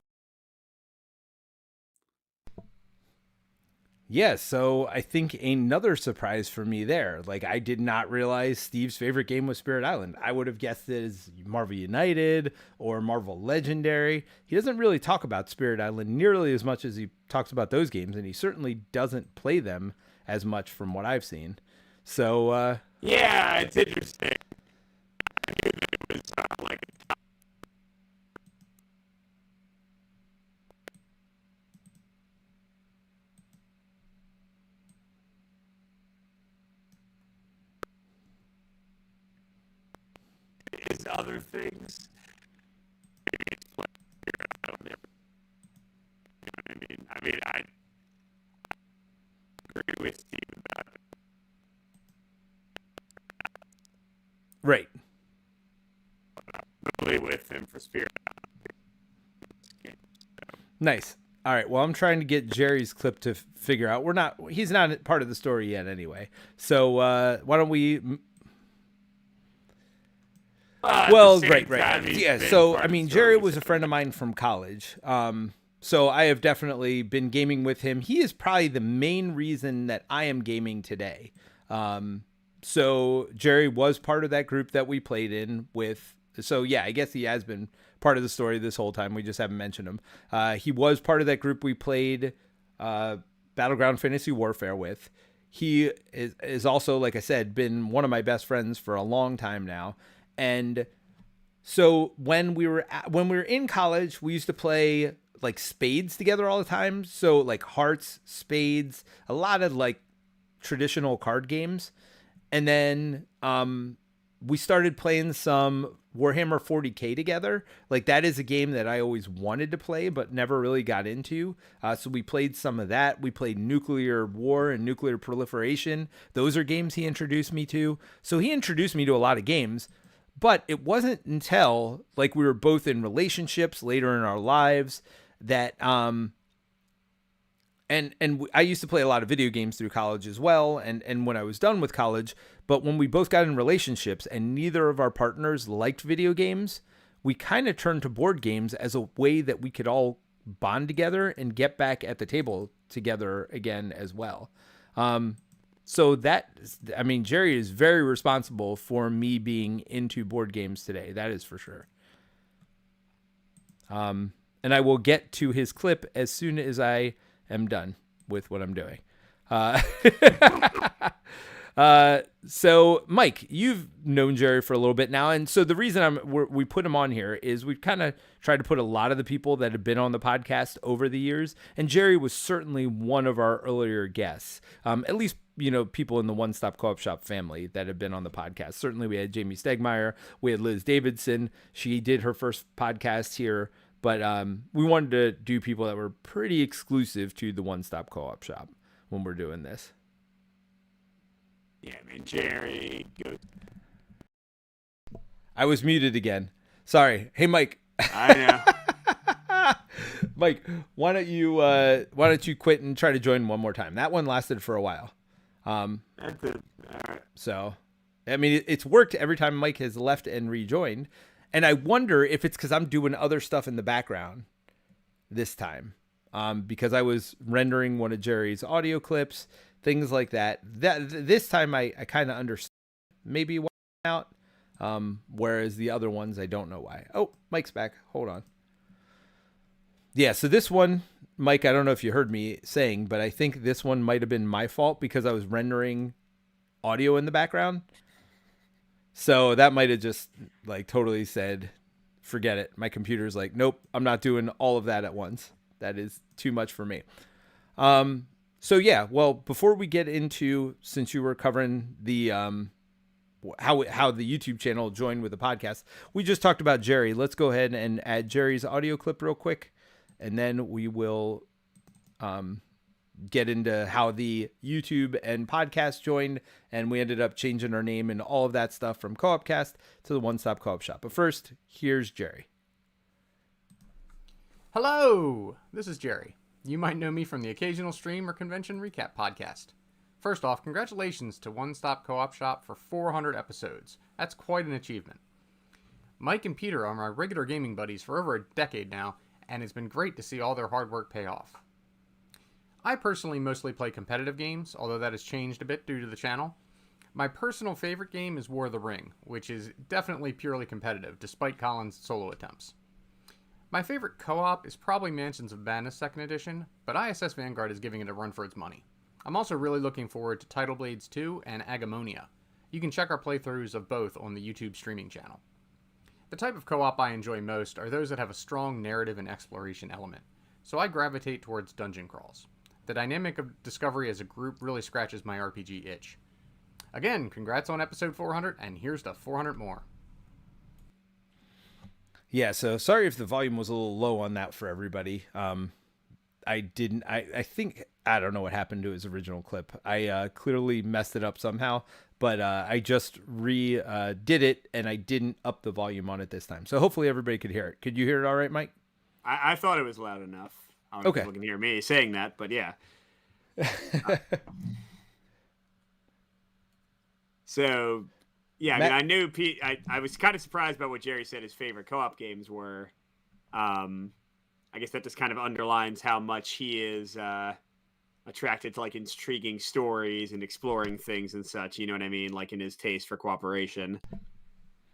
Yeah, so I think another surprise for me there. Like, I did not realize Steve's favorite game was Spirit Island. I would have guessed it as Marvel United or Marvel Legendary. He doesn't really talk about Spirit Island nearly as much as he talks about those games, and he certainly doesn't play them as much from what I've seen. So, yeah, it's interesting. I knew that it was like is other things. Maybe it's I don't know. You know what I mean? I agree with Steve about it. right. Really with him for Spirit. Nice. All right. Well, I'm trying to get Jerry's clip to figure out. He's not part of the story yet anyway. So why don't we... Well, right. Yeah, so, I mean, Jerry was a friend of mine from college. So I have definitely been gaming with him. He is probably the main reason that I am gaming today. So Jerry was part of that group that we played in with. So, yeah, I guess he has been part of the story this whole time. We just haven't mentioned him. He was part of that group we played Battleground Fantasy Warfare with. He is also, like I said, been one of my best friends for a long time now. And so when we were in college, we used to play like spades together all the time. So like hearts, spades, a lot of like traditional card games. And then we started playing some Warhammer 40K together. Like that is a game that I always wanted to play, but never really got into. So we played some of that. We played Nuclear War and Nuclear Proliferation. Those are games he introduced me to. So he introduced me to a lot of games, but it wasn't until like we were both in relationships later in our lives that, and I used to play a lot of video games through college as well. And when I was done with college, but when we both got in relationships and neither of our partners liked video games, we kind of turned to board games as a way that we could all bond together and get back at the table together again as well. So that, I mean, Jerry is very responsible for me being into board games today. That is for sure. And I will get to his clip as soon as I am done with what I'm doing. So Mike, you've known Jerry for a little bit now. And so the reason we put him on here is we kind of tried to put a lot of the people that have been on the podcast over the years. And Jerry was certainly one of our earlier guests, at least, people in the One Stop Co-op Shop family that have been on the podcast. Certainly we had Jamie Stegmeyer, we had Liz Davidson. She did her first podcast here, but we wanted to do people that were pretty exclusive to the One Stop Co-op Shop when we're doing this. Yeah, man, Jerry. Go. I was muted again. Sorry. Hey, Mike. I know. Mike, why don't you quit and try to join one more time? That one lasted for a while. That's it. All right. So, I mean, it's worked every time Mike has left and rejoined. And I wonder if it's because I'm doing other stuff in the background this time. Because I was rendering one of Jerry's audio clips, things like that. This time I kind of understand maybe why out. Whereas the other ones, I don't know why. Oh, Mike's back. Hold on. Yeah, so this one, Mike, I don't know if you heard me saying, but I think this one might have been my fault because I was rendering audio in the background. So that might have just like totally said, forget it. My computer's like, nope, I'm not doing all of that at once. That is too much for me. So yeah, well, before we get into, since you were covering the how the YouTube channel joined with the podcast, we just talked about Jerry. Let's go ahead and add Jerry's audio clip real quick, and then we will get into how the YouTube and podcast joined, and we ended up changing our name and all of that stuff from Co-opcast to the One Stop Co-op Shop. But first, here's Jerry. Hello, this is Jerry. You might know me from the occasional stream or convention recap podcast. First off, congratulations to One Stop Co-op Shop for 400 episodes. That's quite an achievement. Mike and Peter are my regular gaming buddies for over a decade now, and it's been great to see all their hard work pay off. I personally mostly play competitive games, although that has changed a bit due to the channel. My personal favorite game is War of the Ring, which is definitely purely competitive, despite Colin's solo attempts. My favorite co-op is probably Mansions of Madness 2nd Edition, but ISS Vanguard is giving it a run for its money. I'm also really looking forward to Tidal Blades 2 and Agamonia. You can check our playthroughs of both on the YouTube streaming channel. The type of co-op I enjoy most are those that have a strong narrative and exploration element, so I gravitate towards dungeon crawls. The dynamic of discovery as a group really scratches my RPG itch. Again, congrats on episode 400, and here's to 400 more. Yeah, so sorry if the volume was a little low on that for everybody. I think, I don't know what happened to his original clip. I clearly messed it up somehow, but I just did it, and I didn't up the volume on it this time. So hopefully everybody could hear it. Could you hear it all right, Mike? I thought it was loud enough. I don't know if people can hear me saying that, but yeah. So, yeah, I knew Pete. I was kind of surprised by what Jerry said his favorite co-op games were. I guess that just kind of underlines how much he is attracted to like intriguing stories and exploring things and such. You know what I mean? Like in his taste for cooperation.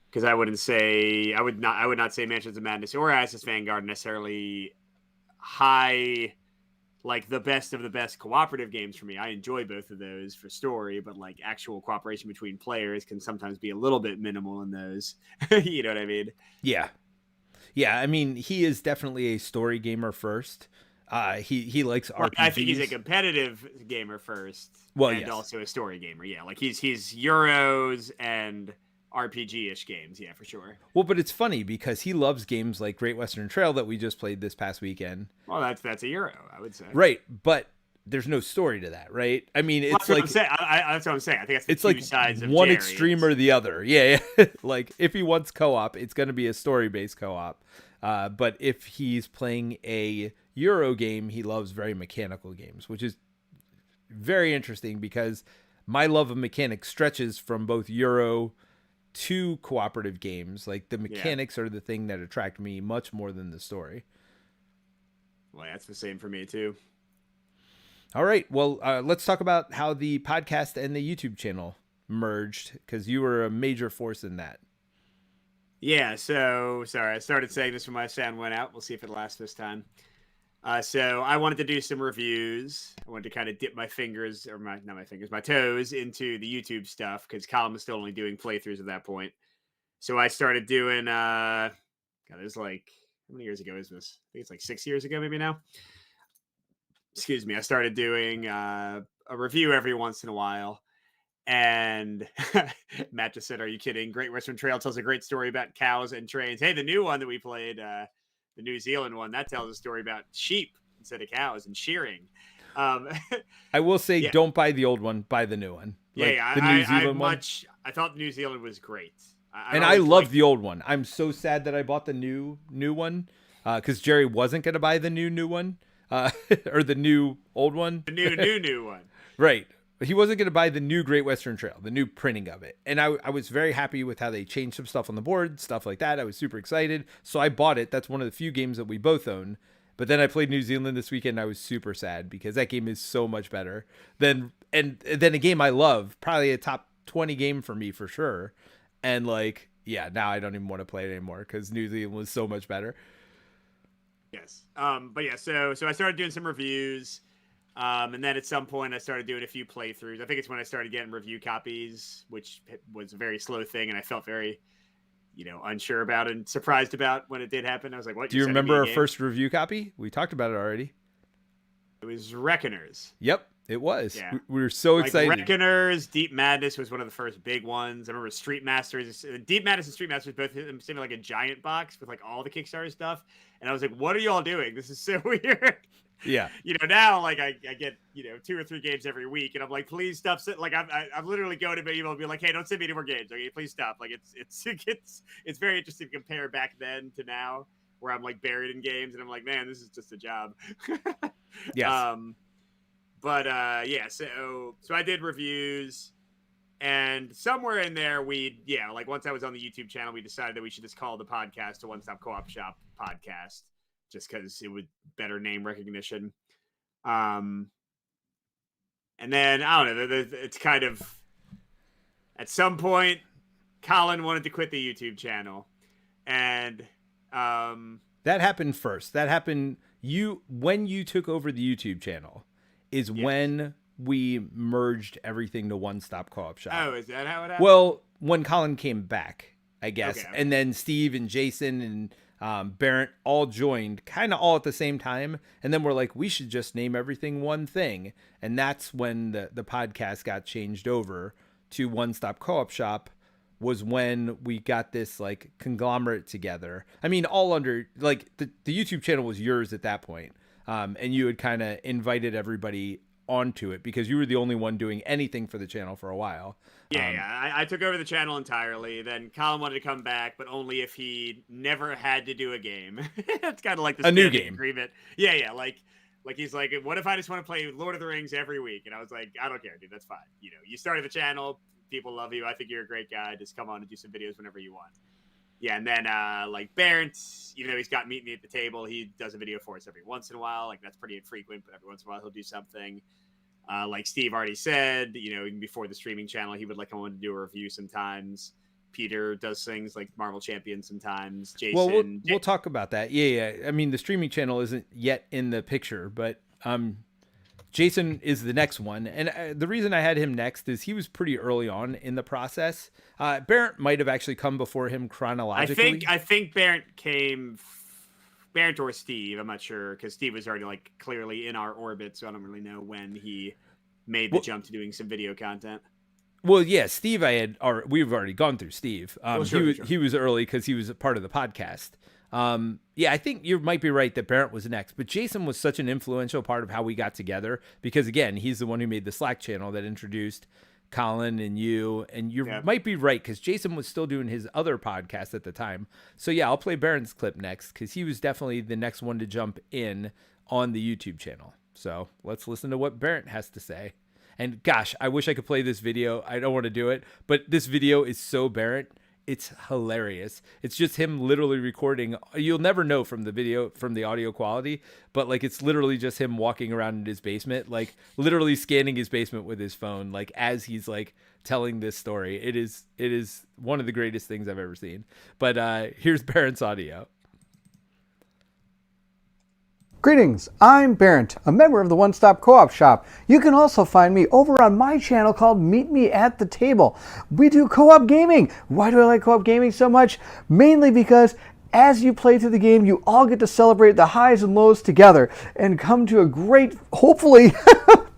Because I would not say Mansions of Madness or ISS Vanguard necessarily high like the best of the best cooperative games for me. I enjoy both of those for story, but like actual cooperation between players can sometimes be a little bit minimal in those. You know what I mean? Yeah. Yeah, I mean, he is definitely a story gamer first. He likes Well, RPGs. I think he's a competitive gamer first, Well, and yes. also a story gamer. Yeah, like he's Euros and RPG-ish games. Yeah, for sure. Well, but it's funny because he loves games like Great Western Trail that we just played this past weekend. Well, that's a Euro, I would say. Right, but there's no story to that, right? I mean, Well, it's that's what like I'm saying. That's what I'm saying. I think that's the it's two like sides of one Jerry. extreme or the other. Yeah, yeah. Like if he wants co-op, it's going to be a story-based co-op. But if he's playing a Euro game, he loves very mechanical games, which is very interesting because my love of mechanics stretches from both Euro to cooperative games. Like the mechanics are the thing that attract me much more than the story. Well, that's the same for me too. All right. Well, let's talk about how the podcast and the YouTube channel merged because you were a major force in that. Yeah, so sorry, I started saying this when my sound went out. We'll see if it lasts this time. So I wanted to do some reviews. I wanted to kind of dip my fingers, or not my fingers, my toes into the YouTube stuff because Colin was still only doing playthroughs at that point. So I started doing, God, it was like, how many years ago is this? I think it's like 6 years ago, maybe now. Excuse me. I started doing a review every once in a while. And Matt just said, "Are you kidding? Great Western Trail tells a great story about cows and trains." Hey, the new one that we played, the New Zealand one, that tells a story about sheep instead of cows and shearing. I will say, Yeah. Don't buy the old one, buy the new one. Like, Yeah, the New Zealand one. I thought New Zealand was great. And I love the old one. I'm so sad that I bought the new one because Jerry wasn't going to buy the new one or the new old one. The new one. Right. He wasn't going to buy the new Great Western Trail, the new printing of it. And I was very happy with how they changed some stuff on the board, stuff like that. I was super excited. So I bought it. That's one of the few games that we both own. But then I played New Zealand this weekend. And I was super sad because that game is so much better than a game I love, probably a top 20 game for me for sure. And like, yeah, now I don't even want to play it anymore because New Zealand was so much better. Yes. But yeah, so I started doing some reviews. And then at some point I started doing a few playthroughs. I think it's when I started getting review copies, which was a very slow thing. And I felt very, unsure about and surprised about when it did happen. I was like, what? Do you remember our first review copy? We talked about it already. It was Reckoners. Yep, it was. Yeah. We were so excited. Reckoners, Deep Madness was one of the first big ones. I remember Street Masters, Deep Madness and Street Masters both seemed like a giant box with like all the Kickstarter stuff. And I was like, what are you all doing? This is so weird. Yeah. Now like I get, 2 or 3 games every week and I'm like, please stop. Like I'm literally going to email and be like, hey, don't send me any more games. Okay, please stop. Like it's very interesting to compare back then to now where I'm like buried in games and I'm like, man, this is just a job. Yes. But yeah, so I did reviews and somewhere in there like once I was on the YouTube channel, we decided that we should just call the podcast a One Stop Co-op Shop podcast just because it would better name recognition. And then I don't know, it's kind of at some point Colin wanted to quit the YouTube channel and that happened first. That happened when you took over the YouTube channel is when we merged everything to One Stop Co-op Shop. Oh, is that how it happened? Well, when Colin came back, I guess. Okay. And then Steve and Jason and Barrett all joined kind of all at the same time. And then we're like, we should just name everything one thing. And that's when the podcast got changed over to One Stop Co-op Shop was when we got this like conglomerate together. I mean, all under like the YouTube channel was yours at that point. And you had kind of invited everybody onto it because you were the only one doing anything for the channel for a while. Yeah. I took over the channel entirely. Then Colin wanted to come back, but only if he never had to do a game. It's kind of like a new game agreement. Yeah. Like he's like, what if I just want to play Lord of the Rings every week? And I was like, I don't care, dude. That's fine. You started the channel. People love you. I think you're a great guy. Just come on and do some videos whenever you want. Yeah, and then like Barrett, even though he's got meet me at the table, he does a video for us every once in a while. Like that's pretty infrequent, but every once in a while he'll do something. Like Steve already said, even before the streaming channel, he would like I wanted to do a review sometimes. Peter does things like Marvel Champions sometimes. Jason. Well, we'll talk about that. Yeah. I mean, the streaming channel isn't yet in the picture, but Jason is the next one. And the reason I had him next is he was pretty early on in the process. Barrett might have actually come before him chronologically. I think Barrett or Steve. I'm not sure because Steve was already like clearly in our orbit, so I don't really know when he made the jump to doing some video content. Well, yeah, Steve, we've already gone through Steve. Sure. He was early because he was a part of the podcast. Yeah, I think you might be right that Barrett was next, but Jason was such an influential part of how we got together because, again, he's the one who made the Slack channel that introduced Colin and you, and you might be right because Jason was still doing his other podcast at the time. So yeah, I'll play Barrett's clip next because he was definitely the next one to jump in on the YouTube channel. So let's listen to what Barrett has to say. And gosh, I wish I could play this video. I don't want to do it, but this video is so Barrett. It's hilarious. It's just him literally recording. You'll never know from the video, from the audio quality, but like it's literally just him walking around in his basement, like literally scanning his basement with his phone, like as he's like telling this story. It is one of the greatest things I've ever seen. But here's Barrett's audio. Greetings, I'm Barrett, a member of the One Stop Co-op Shop. You can also find me over on my channel called Meet Me at the Table. We do co-op gaming. Why do I like co-op gaming so much? Mainly because as you play through the game, you all get to celebrate the highs and lows together and come to a great, hopefully,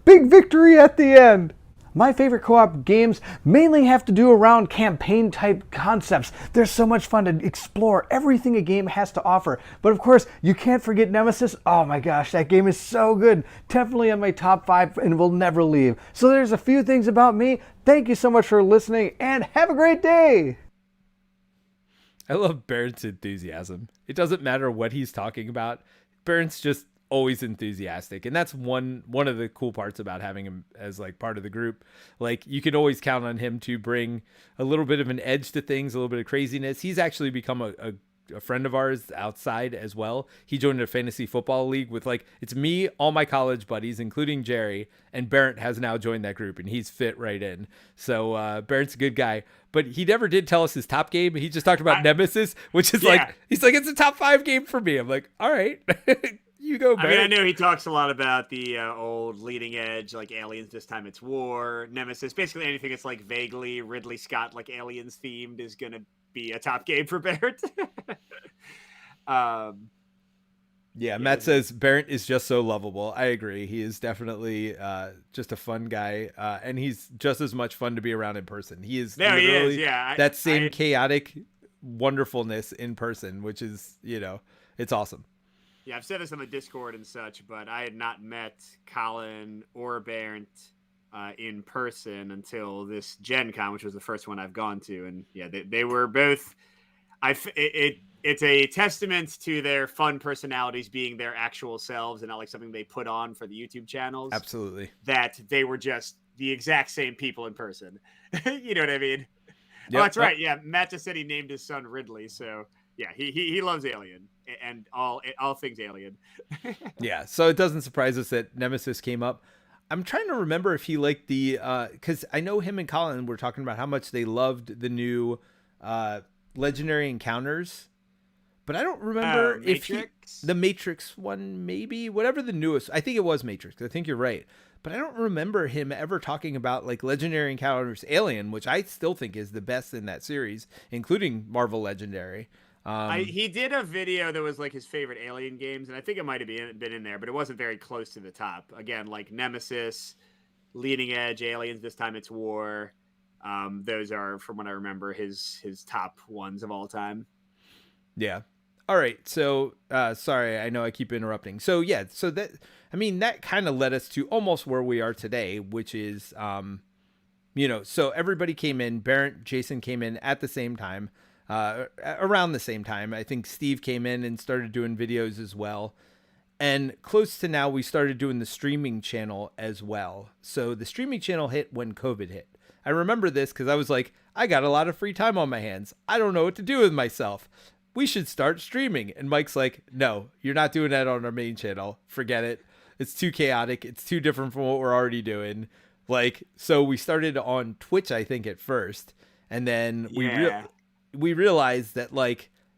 big victory at the end. My favorite co-op games mainly have to do around campaign type concepts. They're so much fun to explore everything a game has to offer. But of course, you can't forget Nemesis. Oh my gosh, that game is so good. Definitely on my top 5 and will never leave. So there's a few things about me. Thank you so much for listening and have a great day. I love Barrett's enthusiasm. It doesn't matter what he's talking about. Barrett's just always enthusiastic, and that's one of the cool parts about having him as like part of the group. Like you can always count on him to bring a little bit of an edge to things, a little bit of craziness. He's actually become a friend of ours outside as well. He joined a fantasy football league with like, it's me, all my college buddies, including Jerry, and Barrett has now joined that group and he's fit right in. So Barrett's a good guy, but he never did tell us his top game. He just talked about Nemesis, which is like, he's like, it's a top 5 game for me. I'm like, all right. You go, Barrett. I mean, I know he talks a lot about the old leading edge, like Aliens, This Time It's War, Nemesis. Basically anything that's like vaguely Ridley Scott, like Aliens themed is going to be a top game for Barrett. Matt says Barrett is just so lovable. I agree. He is definitely just a fun guy, and he's just as much fun to be around in person. He is literally that same chaotic wonderfulness in person, which is, it's awesome. Yeah, I've said this on the Discord and such, but I had not met Colin or Barrett in person until this Gen Con, which was the first one I've gone to. And yeah, they were both, it's a testament to their fun personalities being their actual selves and not like something they put on for the YouTube channels. Absolutely. That they were just the exact same people in person. You know what I mean? Yep. Oh, that's right. Yeah, Matt just said he named his son Ridley, so yeah, he loves Alien and all things Alien. Yeah, so it doesn't surprise us that Nemesis came up. I'm trying to remember if he liked the because I know him and Colin were talking about how much they loved the new Legendary Encounters, but I don't remember if the Matrix one, maybe whatever the newest. I think it was Matrix. I think you're right. But I don't remember him ever talking about like Legendary Encounters Alien, which I still think is the best in that series, including Marvel Legendary. He did a video that was like his favorite Alien games, and I think it might have been in there, but it wasn't very close to the top. Again, like Nemesis, Leading Edge, Aliens, This Time It's War. Those are, from what I remember, his top ones of all time. Yeah. All right. So, sorry, I know I keep interrupting. So yeah, that kind of led us to almost where we are today, which is, so everybody came in, Barrett, Jason came in at the same time, around the same time. I think Steve came in and started doing videos as well. And close to now, we started doing the streaming channel as well. So the streaming channel hit when COVID hit. I remember this because I was like, I got a lot of free time on my hands. I don't know what to do with myself. We should start streaming. And Mike's like, no, you're not doing that on our main channel. Forget it. It's too chaotic. It's too different from what we're already doing. So we started on Twitch, I think, at first. And then we realized that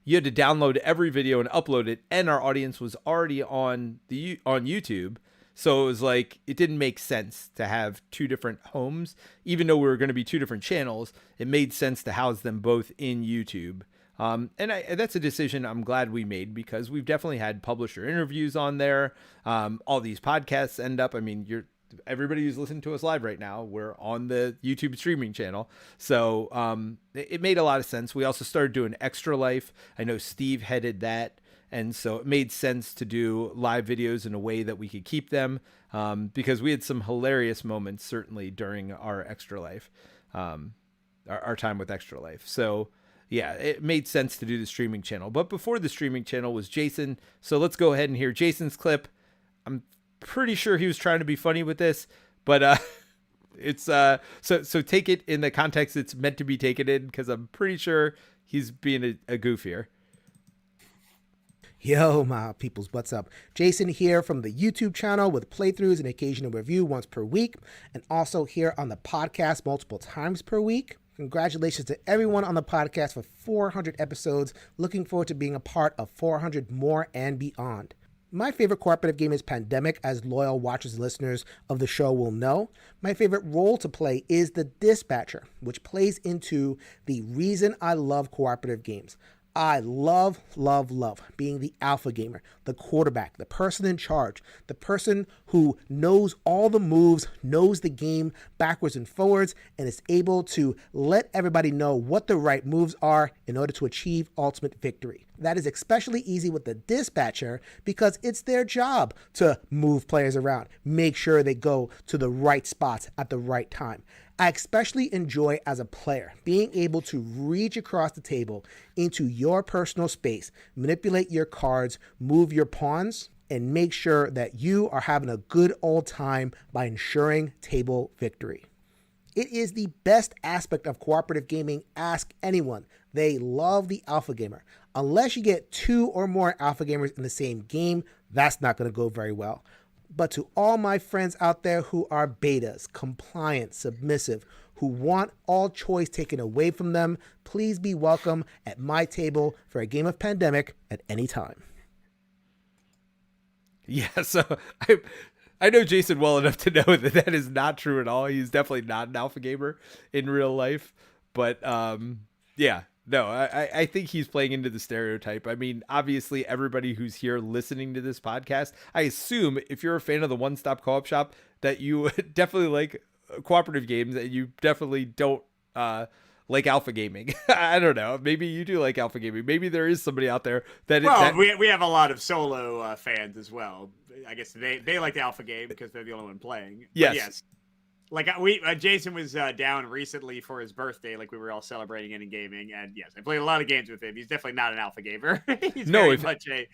you had to download every video and upload it. And our audience was already on YouTube. So it was like, it didn't make sense to have two different homes, even though we were going to be two different channels. It made sense to house them both in YouTube. That's a decision I'm glad we made, because we've definitely had publisher interviews on there. All these podcasts end up, I mean, everybody who's listening to us live right now, we're on the YouTube streaming channel. So it made a lot of sense. We also started doing Extra Life. I know Steve headed that. And so it made sense to do live videos in a way that we could keep them, because we had some hilarious moments, certainly during our Extra Life, our time with Extra Life. So yeah, it made sense to do the streaming channel. But before the streaming channel was Jason. So let's go ahead and hear Jason's clip. I'm pretty sure he was trying to be funny with this, but it's so take it in the context it's meant to be taken in, because I'm pretty sure he's being a goof here. Yo, my peoples, what's up? Jason here from the YouTube channel with playthroughs and occasional review once per week, and also here on the podcast multiple times per week. Congratulations to everyone on the podcast for 400 episodes. Looking forward to being a part of 400 more and beyond. My favorite cooperative game is Pandemic, as loyal watchers and listeners of the show will know. My favorite role to play is the Dispatcher, which plays into the reason I love cooperative games. I love being the alpha gamer, the quarterback, the person in charge, the person who knows all the moves, knows the game backwards and forwards, and is able to let everybody know what the right moves are in order to achieve ultimate victory. That is especially easy with the Dispatcher, because it's their job to move players around, make sure they go to the right spots at the right time. I especially enjoy, as a player, being able to reach across the table into your personal space, manipulate your cards, move your pawns, and make sure that you are having a good old time by ensuring table victory. It is the best aspect of cooperative gaming. Ask anyone. They love the alpha gamer. Unless you get two or more alpha gamers in the same game, that's not going to go very well. But to all my friends out there who are betas, compliant, submissive, who want all choice taken away from them, please be welcome at my table for a game of Pandemic at any time. Yeah, so I know Jason well enough to know that that is not true at all. He's definitely not an alpha gamer in real life. But yeah, no, I think he's playing into the stereotype. I mean, obviously, everybody who's here listening to this podcast, I assume if you're a fan of the One Stop Co-op Shop, that you definitely like cooperative games, and you definitely don't like alpha gaming. I don't know. Maybe you do like alpha gaming. Maybe there is somebody out there that... we have a lot of solo fans as well. I guess they like the alpha game because they're the only one playing. Yes. But yes. Like Jason was down recently for his birthday. Like we were all celebrating it in gaming, and yes, I played a lot of games with him. He's definitely not an alpha gamer. He's very much a.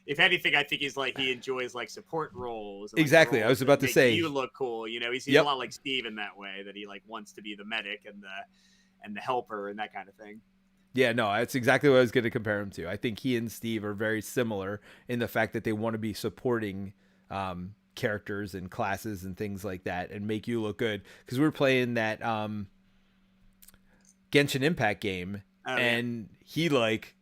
If anything, I think he enjoys like support roles. And, exactly, I was about to say, you look cool. You know, he's a lot like Steve in that way, that he like wants to be the medic and the helper and that kind of thing. Yeah, no, that's exactly what I was going to compare him to. I think he and Steve are very similar in the fact that they want to be supporting characters and classes and things like that and make you look good, because we're playing that Genshin Impact game, and he like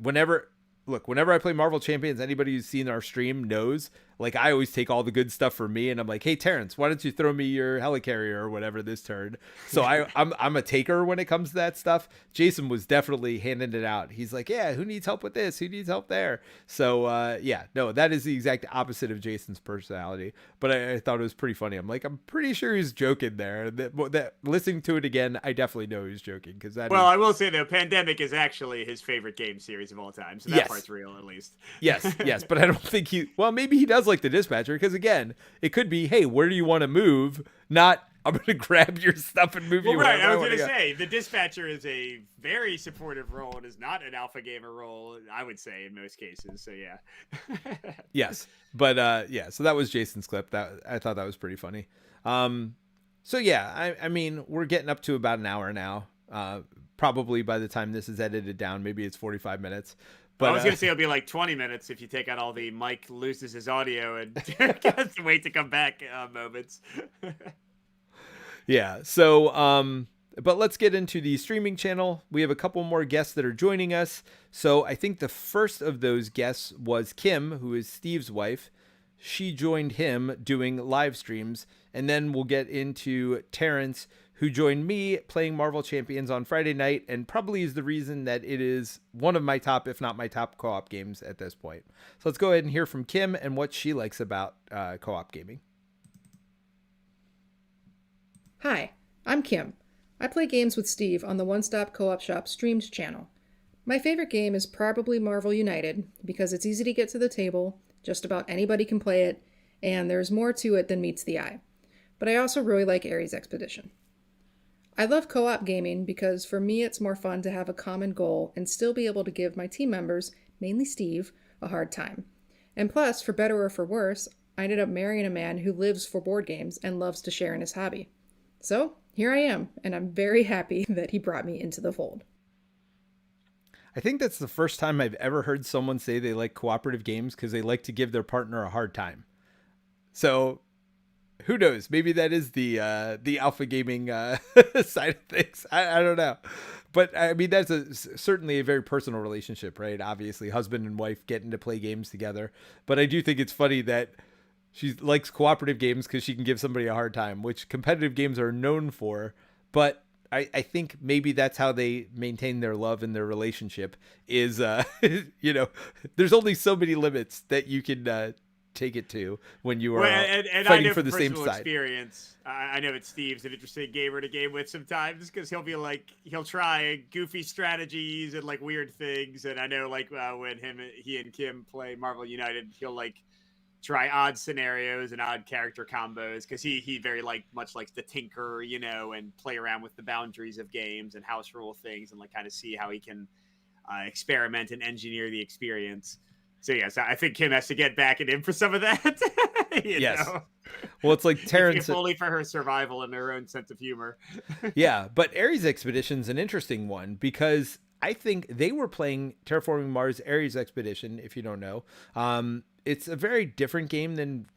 whenever I play Marvel Champions, anybody who's seen our stream knows, like, I always take all the good stuff for me, and I'm like, hey Terrence, why don't you throw me your helicarrier or whatever this turn? So I'm a taker when it comes to that stuff. Jason was definitely handing it out. He's like, yeah, who needs help with this? Who needs help there? So yeah, no, that is the exact opposite of Jason's personality. But I thought it was pretty funny. I'm like, I'm pretty sure he's joking there. That listening to it again, I definitely know he's joking, because that. Well, I will say though, Pandemic is actually his favorite game series of all time, so that part's real at least. Yes, but I don't think maybe he does like the Dispatcher, because again, it could be, hey, where do you want to move? Not, I'm going to grab your stuff and move you. Right, I was going to say, the Dispatcher is a very supportive role and is not an alpha gamer role, I would say, in most cases. So yeah. Yes, but yeah, so that was Jason's clip. That I thought that was pretty funny. So yeah, I mean, we're getting up to about an hour now. Probably by the time this is edited down, maybe it's 45 minutes. But I was going to say it'll be like 20 minutes if you take out all the Mike loses his audio and has to wait to come back moments. Yeah. So, but let's get into the streaming channel. We have a couple more guests that are joining us. So I think the first of those guests was Kim, who is Steve's wife. she joined him doing live streams. And then we'll get into Terrence, who joined me playing Marvel Champions on Friday night, and probably is the reason that it is one of my top, if not my top, co-op games at this point. So let's go ahead and hear from Kim and what she likes about co-op gaming. Hi, I'm Kim. I play games with Steve on the One Stop Co-op Shop streamed channel. My favorite game is probably Marvel United because it's easy to get to the table, just about anybody can play it, and there's more to it than meets the eye. But I also really like Ares Expedition. I love co-op gaming because for me it's more fun to have a common goal and still be able to give my team members, mainly Steve, a hard time. And plus, for better or for worse, I ended up marrying a man who lives for board games and loves to share in his hobby. So, here I am, and I'm very happy that he brought me into the fold. I think that's the first time I've ever heard someone say they like cooperative games because they like to give their partner a hard time. So, who knows? Maybe that is the alpha gaming side of things. I don't know. But I mean, that's certainly a very personal relationship, right? Obviously, husband and wife getting to play games together. But I do think it's funny that she likes cooperative games because she can give somebody a hard time, which competitive games are known for. But I think maybe that's how they maintain their love and their relationship is, there's only so many limits that you can take it to when you are and fighting I know for the same personal side. Experience. I know that Steve's an interesting gamer to game with sometimes because he'll try goofy strategies and like weird things. And I know like when he and Kim play Marvel United, he'll like try odd scenarios and odd character combos because he very much likes to tinker, and play around with the boundaries of games and house rule things and like kind of see how he can experiment and engineer the experience. So yes, I think Kim has to get back at him for some of that. Yes. Well, it's like Terrence. If only for her survival and her own sense of humor. Yeah, but Ares Expedition's an interesting one because I think they were playing Terraforming Mars Ares Expedition, if you don't know. It's a very different game than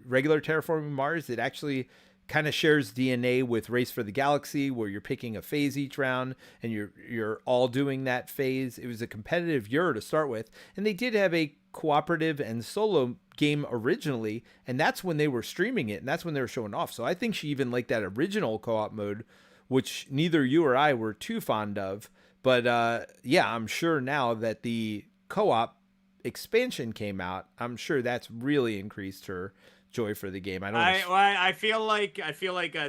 regular Terraforming Mars. It actually kind of shares DNA with Race for the Galaxy, where you're picking a phase each round and you're all doing that phase. It was a competitive Euro to start with, and they did have a cooperative and solo game originally, and that's when they were streaming it, and that's when they were showing off. So I think she even liked that original co-op mode, which neither you or I were too fond of. But yeah, I'm sure now that the co-op expansion came out, I'm sure that's really increased her joy for the game. I feel like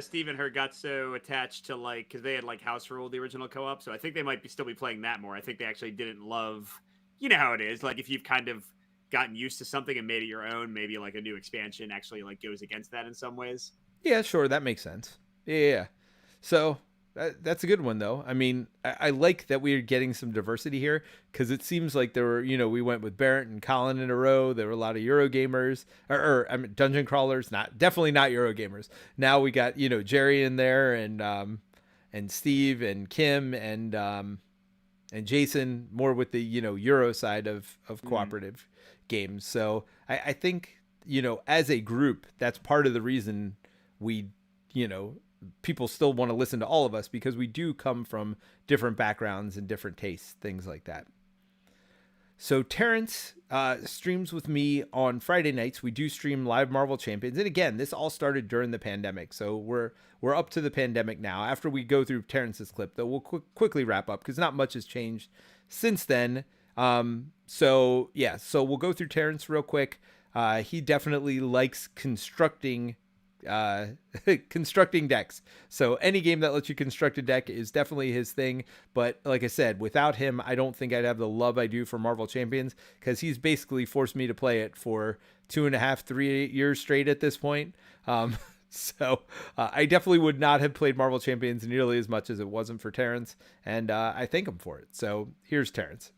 Steve and her got so attached to because they had house rule the original co-op, so I think they might still be playing that more. I think they actually didn't love, how it is, if you've kind of gotten used to something and made it your own, maybe a new expansion actually goes against that in some ways. Yeah, sure, that makes sense. Yeah. So that's a good one, though. I mean, I like that we're getting some diversity here because it seems like there were, we went with Barrett and Colin in a row. There were a lot of Euro gamers or I mean, dungeon crawlers, definitely not Euro gamers. Now we got, Jerry in there and Steve and Kim and Jason more with the, Euro side of cooperative games. So I think, as a group, that's part of the reason we, people still want to listen to all of us because we do come from different backgrounds and different tastes, things like that. So Terrence streams with me on Friday nights. We do stream live Marvel Champions. And again, this all started during the pandemic. So we're up to the pandemic now. After we go through Terrence's clip, though, we'll quickly wrap up because not much has changed since then. So we'll go through Terrence real quick. He definitely likes constructing decks. So any game that lets you construct a deck is definitely his thing. But like I said, without him, I don't think I'd have the love I do for Marvel Champions because he's basically forced me to play it for 2.5-3 years straight at this point. So I definitely would not have played Marvel Champions nearly as much as it wasn't for Terrence. And I thank him for it. So here's Terrence.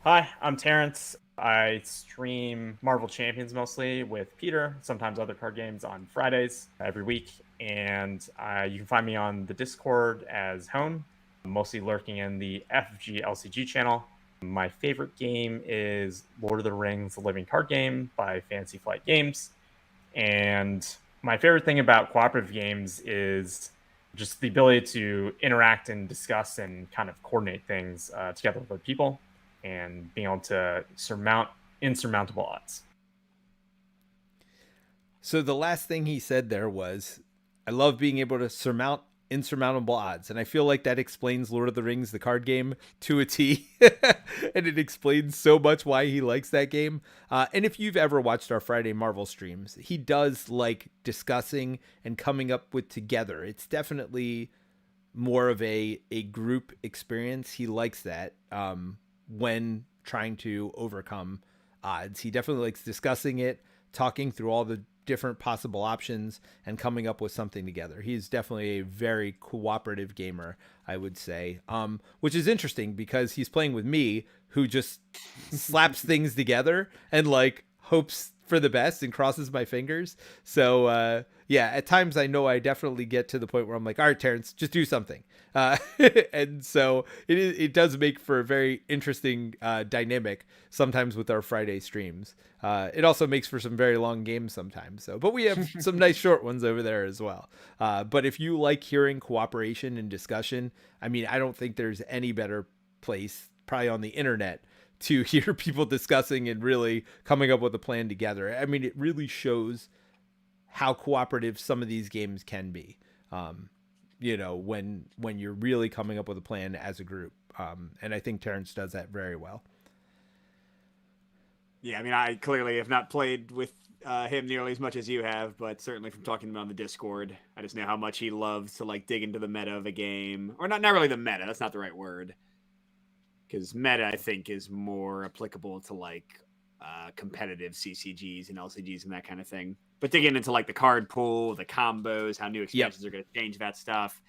Hi, I'm Terrence. I stream Marvel Champions mostly with Peter, sometimes other card games on Fridays every week. And you can find me on the Discord as Hone, mostly lurking in the FFG LCG channel. My favorite game is Lord of the Rings, The Living Card Game by Fantasy Flight Games. And my favorite thing about cooperative games is just the ability to interact and discuss and kind of coordinate things together with other people and being able to surmount insurmountable odds. So the last thing he said there was, I love being able to surmount insurmountable odds. And I feel like that explains Lord of the Rings, the card game, to a T. And it explains so much why he likes that game. And if you've ever watched our Friday Marvel streams, he does like discussing and coming up with together. It's definitely more of a group experience. He likes that when trying to overcome odds. He definitely likes discussing it, talking through all the different possible options and coming up with something together. He's definitely a very cooperative gamer, I would say, which is interesting because he's playing with me, who just slaps things together and like hopes for the best and crosses my fingers. So yeah, at times I know I definitely get to the point where I'm like, all right, Terrence, just do something. And so it does make for a very interesting dynamic sometimes with our Friday streams. It also makes for some very long games sometimes. So, but we have some nice short ones over there as well. But if you like hearing cooperation and discussion, I mean, I don't think there's any better place probably on the internet to hear people discussing and really coming up with a plan together. I mean, it really shows how cooperative some of these games can be. You know, when you're really coming up with a plan as a group. And I think Terrence does that very well. Yeah, I mean, I clearly have not played with him nearly as much as you have, but certainly from talking to him on the Discord, I just know how much he loves to like dig into the meta of a game. Or not really the meta, that's not the right word. Because meta, I think, is more applicable to like competitive CCGs and LCGs and that kind of thing. But digging into like the card pool, the combos, how new expansions are going to change that stuff.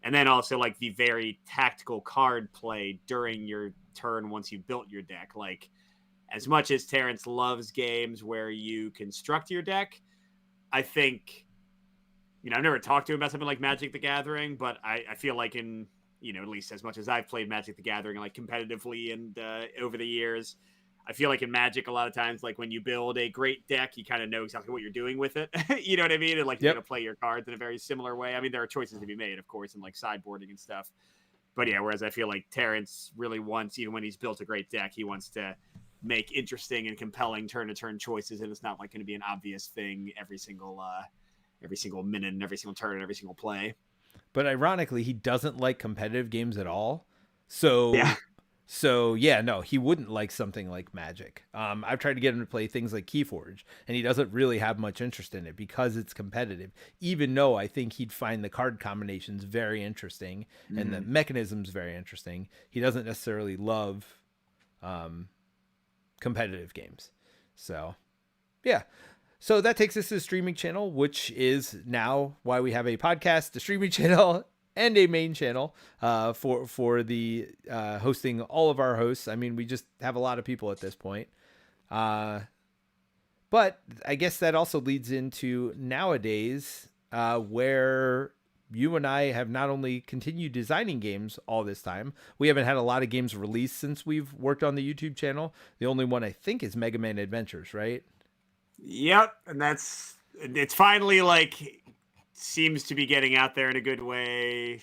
And then also like the very tactical card play during your turn once you built your deck. Like as much as Terrence loves games where you construct your deck, I think, you know, I've never talked to him about something like Magic the Gathering, but I feel like in, you know, at least as much as I've played Magic the Gathering, like competitively and over the years, I feel like in Magic, a lot of times, like when you build a great deck, you kind of know exactly what you're doing with it. You know what I mean? And like you're going to play your cards in a very similar way. I mean, there are choices to be made, of course, and like sideboarding and stuff. But yeah, whereas I feel like Terrence really wants, even when he's built a great deck, he wants to make interesting and compelling turn-to-turn choices, and it's not like going to be an obvious thing every single minute and every single turn and every single play. But ironically, he doesn't like competitive games at all. So yeah, no, he wouldn't like something like Magic. I've tried to get him to play things like Keyforge, and he doesn't really have much interest in it because it's competitive, even though I think he'd find the card combinations very interesting and the mechanisms very interesting. He doesn't necessarily love competitive games. So yeah. So that takes us to the streaming channel, which is now why we have a podcast, a streaming channel, and a main channel for the hosting all of our hosts. I mean, we just have a lot of people at this point. But I guess that also leads into nowadays where you and I have not only continued designing games all this time, we haven't had a lot of games released since we've worked on the YouTube channel. The only one I think is Mega Man Adventures, right? Yep, and it's finally like seems to be getting out there in a good way.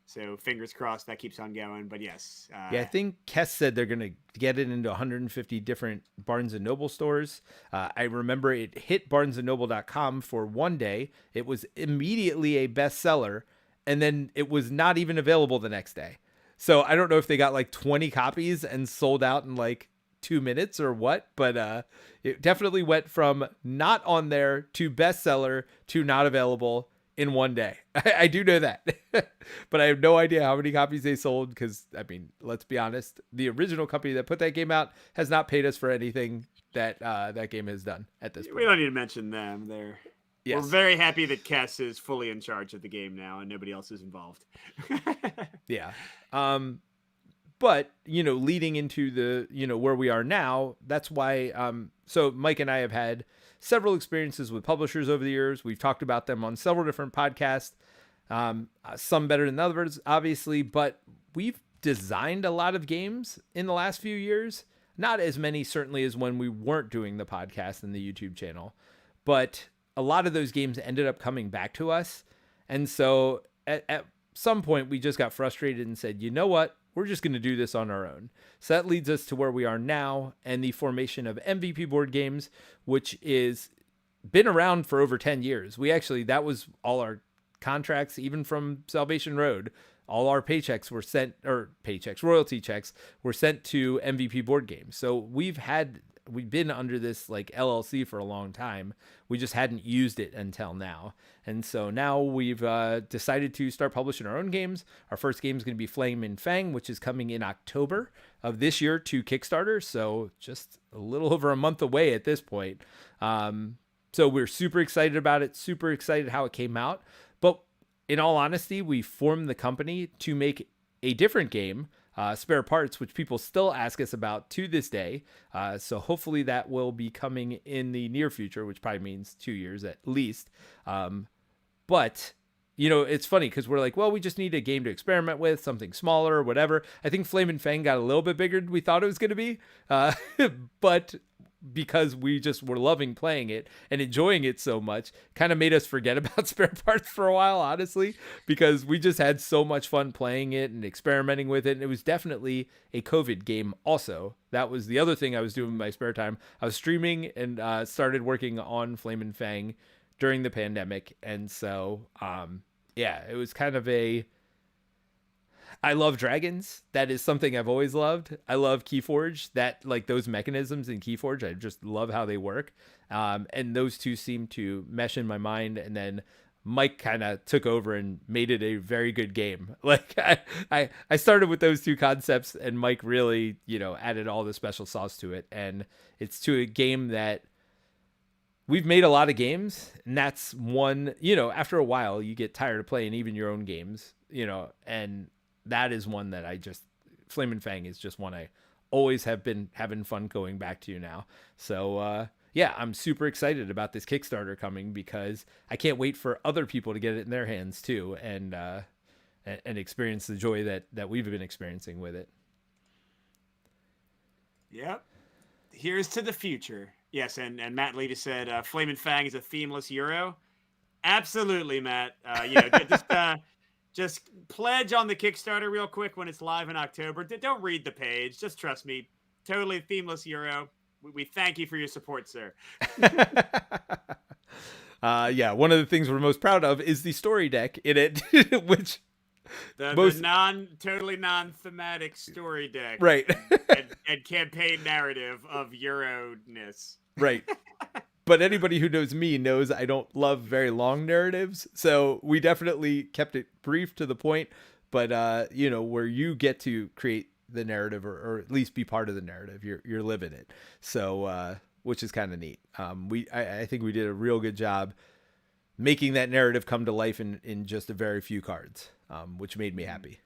So fingers crossed that keeps on going. But yes, yeah, I think Kess said they're gonna get it into 150 different Barnes and Noble stores. I remember it hit BarnesandNoble.com for one day. It was immediately a bestseller, and then it was not even available the next day. So I don't know if they got like 20 copies and sold out in like 2 minutes or what, but it definitely went from not on there to bestseller to not available in one day. I do know that, but I have no idea how many copies they sold because, I mean, let's be honest, the original company that put that game out has not paid us for anything that that game has done at this point. We don't need to mention them. We're very happy that Kess is fully in charge of the game now and nobody else is involved. Yeah. But, you know, leading into the, you know, where we are now, that's why, so Mike and I have had several experiences with publishers over the years. We've talked about them on several different podcasts, some better than others, obviously, but we've designed a lot of games in the last few years. Not as many, certainly, as when we weren't doing the podcast and the YouTube channel, but a lot of those games ended up coming back to us. And so at some point, we just got frustrated and said, you know what? We're just going to do this on our own. So that leads us to where we are now and the formation of MVP Board Games, which is been around for over 10 years. That was all our contracts, even from Salvation Road. All our royalty checks were sent to MVP Board Games. So we've been under this like LLC for a long time. We just hadn't used it until now. And so now we've decided to start publishing our own games. Our first game is going to be Flame and Fang, which is coming in October of this year to Kickstarter. So just a little over a month away at this point. So we're super excited about it, super excited how it came out. But in all honesty, we formed the company to make a different game, Spare Parts, which people still ask us about to this day. So hopefully that will be coming in the near future, which probably means 2 years at least. But, it's funny because we're like, well, we just need a game to experiment with, something smaller or whatever. I think Flame and Fang got a little bit bigger than we thought it was going to be. But because we just were loving playing it and enjoying it so much, kind of made us forget about Spare Parts for a while, honestly, because we just had so much fun playing it and experimenting with it. And it was definitely a COVID game also. That was the other thing I was doing in my spare time. I was streaming and started working on Flame and Fang during the pandemic. And so, it was kind of I love dragons. That is something I've always loved. I love Keyforge. Those mechanisms in Keyforge, I just love how they work. And those two seem to mesh in my mind. And then Mike kind of took over and made it a very good game. I started with those two concepts, and Mike really, added all the special sauce to it. And it's to a game that we've made a lot of games, and that's one, after a while you get tired of playing even your own games, and that is one that Flame and Fang is just one I always have been having fun going back to now. So, I'm super excited about this Kickstarter coming because I can't wait for other people to get it in their hands too, and experience the joy that we've been experiencing with it. Yep. Here's to the future. Yes, and Matt Lita said Flame and Fang is a themeless Euro. Absolutely, Matt. Just pledge on the Kickstarter real quick when it's live in October. Don't read the page. Just trust me. Totally themeless Euro. We thank you for your support, sir. One of the things we're most proud of is the story deck in it, which the totally non-thematic story deck, right? and campaign narrative of Euro-ness, right? But anybody who knows me knows I don't love very long narratives, so we definitely kept it brief to the point. But where you get to create the narrative, or at least be part of the narrative, you're living it. So which is kind of neat. I think we did a real good job making that narrative come to life in just a very few cards, which made me happy.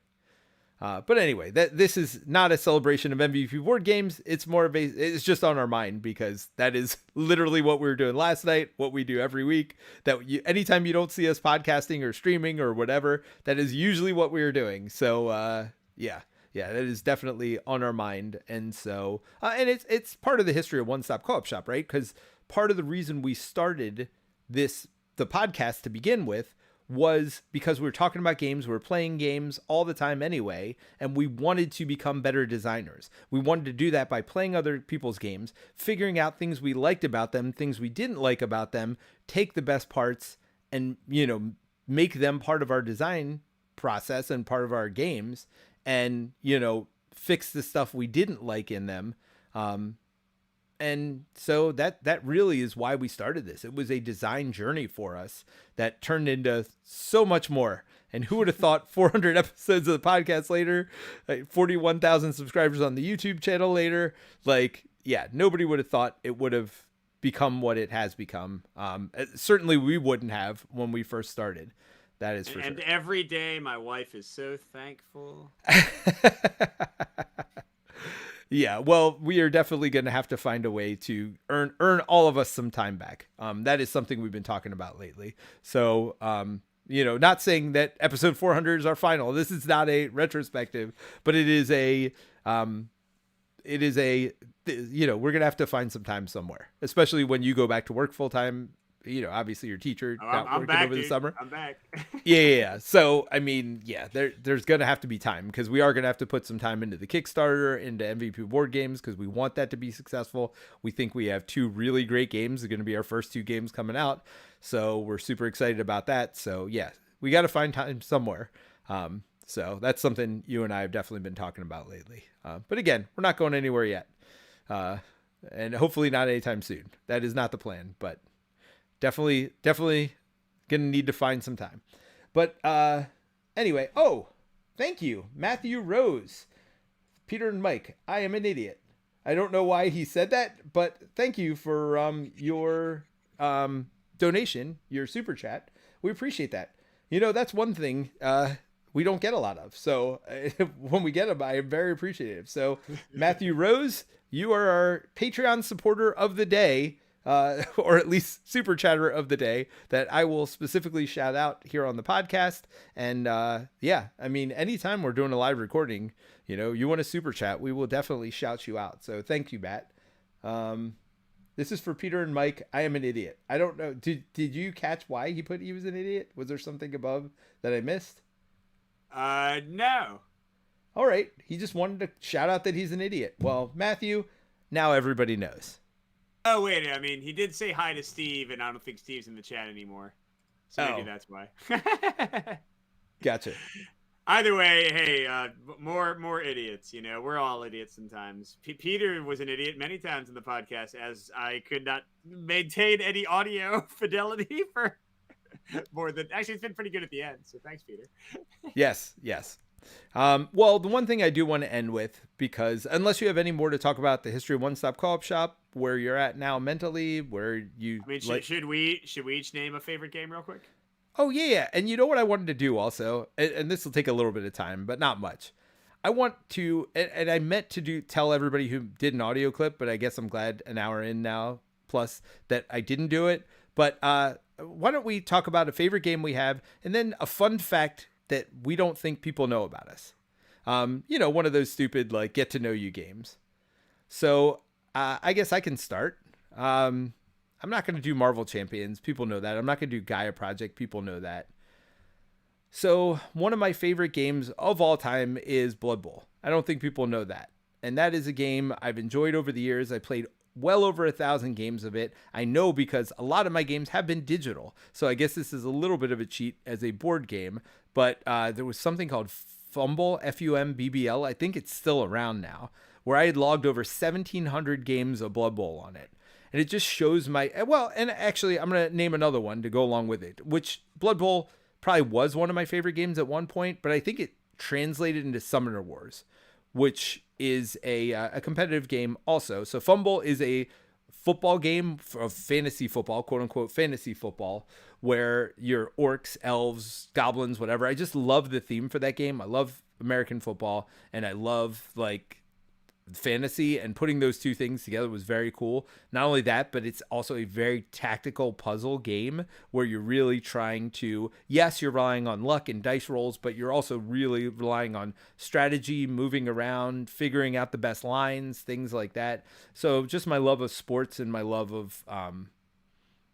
But anyway, this is not a celebration of MVP board games. It's more of it's just on our mind because that is literally what we were doing last night, what we do every week. Anytime you don't see us podcasting or streaming or whatever, that is usually what we are doing. So, that is definitely on our mind. And so, and it's part of the history of One Stop Co-op Shop, right? Because part of the reason we started the podcast to begin with was because we were talking about games, we were playing games all the time anyway, and we wanted to become better designers. We wanted to do that by playing other people's games, figuring out things we liked about them, things we didn't like about them, take the best parts and, make them part of our design process and part of our games, and, fix the stuff we didn't like in them. And so that really is why we started this. It was a design journey for us that turned into so much more. And who would have thought 400 episodes of the podcast later, 41,000 subscribers on the YouTube channel later, nobody would have thought it would have become what it has become. Certainly we wouldn't have when we first started. That is for sure. And every day my wife is so thankful. Yeah, well, we are definitely going to have to find a way to earn all of us some time back. That is something we've been talking about lately. So, not saying that episode 400 is our final. This is not a retrospective, but it is we're going to have to find some time somewhere, especially when you go back to work full time obviously your teacher Oh, not I'm working back, over the dude. summer. I'm back. Yeah. So, I mean, yeah, there's going to have to be time because we are going to have to put some time into the Kickstarter, into MVP board games because we want that to be successful. We think we have 2 really great games. They're going to be our first 2 games coming out. So we're super excited about that. So, yeah, we got to find time somewhere. So that's something you and I have definitely been talking about lately. But again, we're not going anywhere yet. And hopefully not anytime soon. That is not the plan, but definitely gonna need to find some time. But anyway, thank you, Matthew Rose, Peter and Mike. I am an idiot. I don't know why he said that, but thank you for your donation, your super chat. We appreciate that. That's one thing we don't get a lot of. So when we get them, I am very appreciative. So Matthew Rose, you are our Patreon supporter of the day, or at least super chatter of the day, that I will specifically shout out here on the podcast. And yeah, I mean, anytime we're doing a live recording, you want to super chat, we will definitely shout you out. So thank you, Matt. This is for Peter and Mike. I am an idiot. I don't know. Did you catch why he was an idiot? Was there something above that I missed? No. All right. He just wanted to shout out that he's an idiot. Well, Matthew, now everybody knows. Oh, wait. I mean, he did say hi to Steve, and I don't think Steve's in the chat anymore. So maybe that's why. Gotcha. Either way, hey, more idiots. We're all idiots sometimes. Peter was an idiot many times in the podcast, as I could not maintain any audio fidelity for more than. Actually, it's been pretty good at the end. So thanks, Peter. Yes. Well, the one thing I do want to end with, because unless you have any more to talk about the history of One Stop Co-op Shop, where you're at now mentally, where you. I mean, should we each name a favorite game real quick? Oh, yeah. And you know what I wanted to do also, and this will take a little bit of time, but not much. I want to, and I meant to tell everybody who did an audio clip, but I guess I'm glad an hour in now plus that I didn't do it. But why don't we talk about a favorite game we have and then a fun fact that we don't think people know about us. One of those stupid, like, get to know you games. So I guess I can start. I'm not going to do Marvel Champions. People know that. I'm not going to do Gaia Project. People know that. So one of my favorite games of all time is Blood Bowl. I don't think people know that. And that is a game I've enjoyed over the years. I played well over 1,000 games of it. I know because a lot of my games have been digital. So I guess this is a little bit of a cheat as a board game. But there was something called Fumble, FUMBBL. I think it's still around now, where I had logged over 1,700 games of Blood Bowl on it. And it just shows and actually I'm going to name another one to go along with it, which Blood Bowl probably was one of my favorite games at one point, but I think it translated into Summoner Wars, which is a competitive game also. So Fumble is a football game of fantasy football, quote unquote fantasy football, where you're orcs, elves, goblins, whatever. I just love the theme for that game. I love American football and I love fantasy, and putting those two things together was very cool. Not only that, but it's also a very tactical puzzle game where you're really trying to, yes, you're relying on luck and dice rolls, but you're also really relying on strategy, moving around, figuring out the best lines, things like that. So just my love of sports and my love of a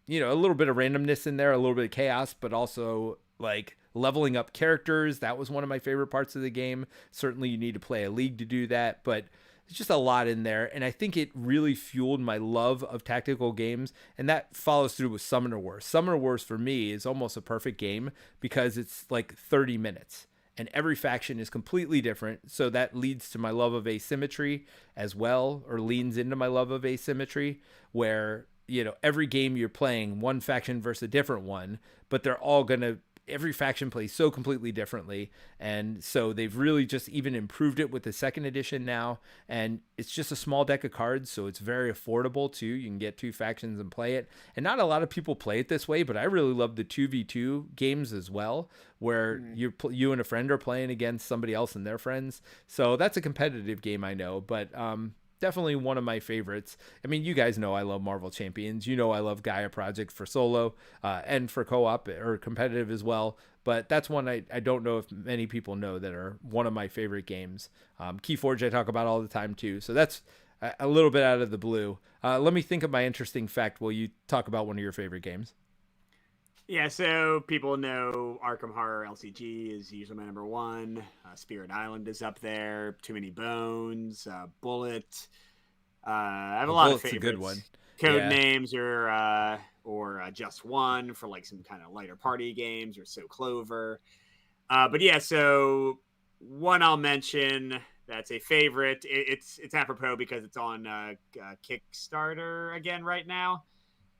little bit of randomness in there, a little bit of chaos, but also like leveling up characters. That was one of my favorite parts of the game. Certainly you need to play a league to do that, but it's just a lot in there. And I think it really fueled my love of tactical games. And that follows through with Summoner Wars. Summoner Wars for me is almost a perfect game because it's like 30 minutes and every faction is completely different. So that leads to my love of asymmetry as well, or leans into my love of asymmetry, where, every game you're playing one faction versus a different one, but they're all going to, every faction plays so completely differently. And so they've really just even improved it with the second edition now. And it's just a small deck of cards. So it's very affordable too. You can get 2 factions and play it. And not a lot of people play it this way, but I really love the 2v2 games as well, where you and a friend are playing against somebody else and their friends. So that's a competitive game, I know, but, definitely one of my favorites. I mean, you guys know I love Marvel Champions. I love Gaia Project for solo and for co-op or competitive as well. But that's one I don't know if many people know that are one of my favorite games. Keyforge I talk about all the time too. So that's a little bit out of the blue. Let me think of my interesting fact while you talk about one of your favorite games. Yeah, so people know Arkham Horror LCG is usually my number one. Spirit Island is up there. Too Many Bones, Bullet. I have a lot of Bullet's a favorites. good one. Code Yeah. Names or Just One for like some kind of lighter party games, or So Clover. But yeah, so one I'll mention that's a favorite. It's apropos because it's on Kickstarter again right now,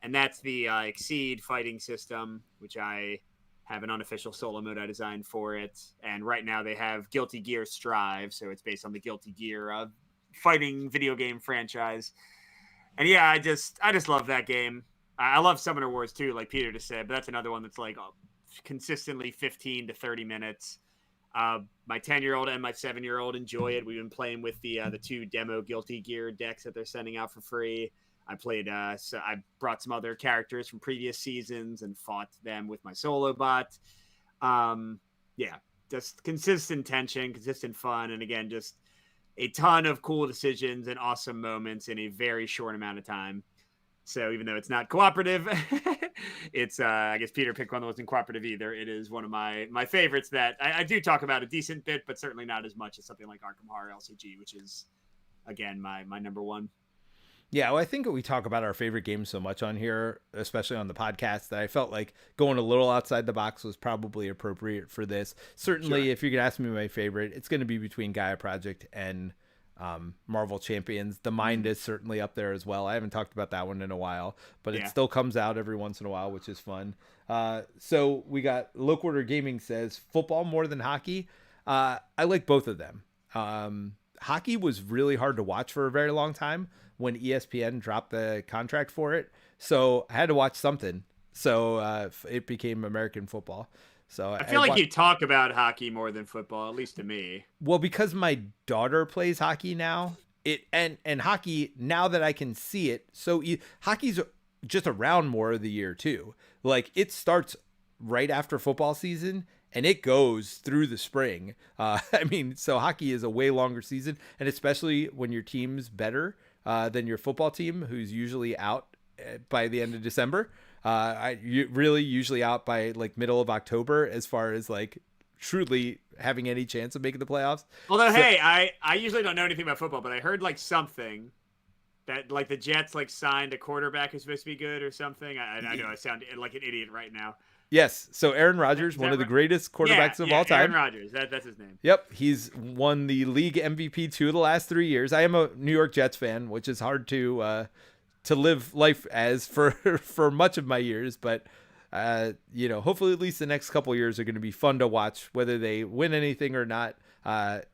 and that's the Exceed fighting system, which I have an unofficial solo mode I designed for it. And right now they have Guilty Gear Strive, so it's based on the Guilty Gear fighting video game franchise. And yeah, I just love that game. I love Summoner Wars too, like Peter just said, but that's another one that's like consistently 15 to 30 minutes. My 10-year-old and my 7-year-old enjoy it. We've been playing with the 2 demo Guilty Gear decks that they're sending out for free. I played, so I brought some other characters from previous seasons and fought them with my solo bot. Yeah, just consistent tension, consistent fun, and again, just a ton of cool decisions and awesome moments in a very short amount of time. So even though it's not cooperative, it's I guess Peter picked one that wasn't cooperative either. It is one of my favorites that I do talk about a decent bit, but certainly not as much as something like Arkham Horror LCG, which is again my number one. Yeah, well, I think we talk about our favorite games so much on here, especially on the podcast, that I felt like going a little outside the box was probably appropriate for this. Certainly, Sure. if you're going to ask me my favorite, it's going to be between Gaia Project and Marvel Champions. The Mind is certainly up there as well. I haven't talked about that one in a while, but it still comes out every once in a while, which is fun. So we got Low Quarter Gaming says, football more than hockey. I like both of them. Hockey was really hard to watch for a very long time when ESPN dropped the contract for it. So I had to watch something. So it became American football. So I feel like you talk about hockey more than football, at least to me. Well, because my daughter plays hockey now, and hockey, now that I can see it, so hockey's just around more of the year too. Like it starts right after football season and it goes through the spring. I mean, so hockey is a way longer season, and especially when your team's better than your football team, who's usually out by the end of December. Really usually out by like middle of October as far as like truly having any chance of making the playoffs. Although, hey, I usually don't know anything about football, but I heard like something that like the Jets like signed a quarterback who's supposed to be good or something. I know I sound like an idiot right now. Yes. So Aaron Rodgers, one of the greatest quarterbacks of all time. Aaron Rodgers. That's his name. Yep. He's won the league MVP 2 of the last 3 years. I am a New York Jets fan, which is hard to live life as for much of my years, but hopefully at least the next couple years are going to be fun to watch. Whether they win anything or not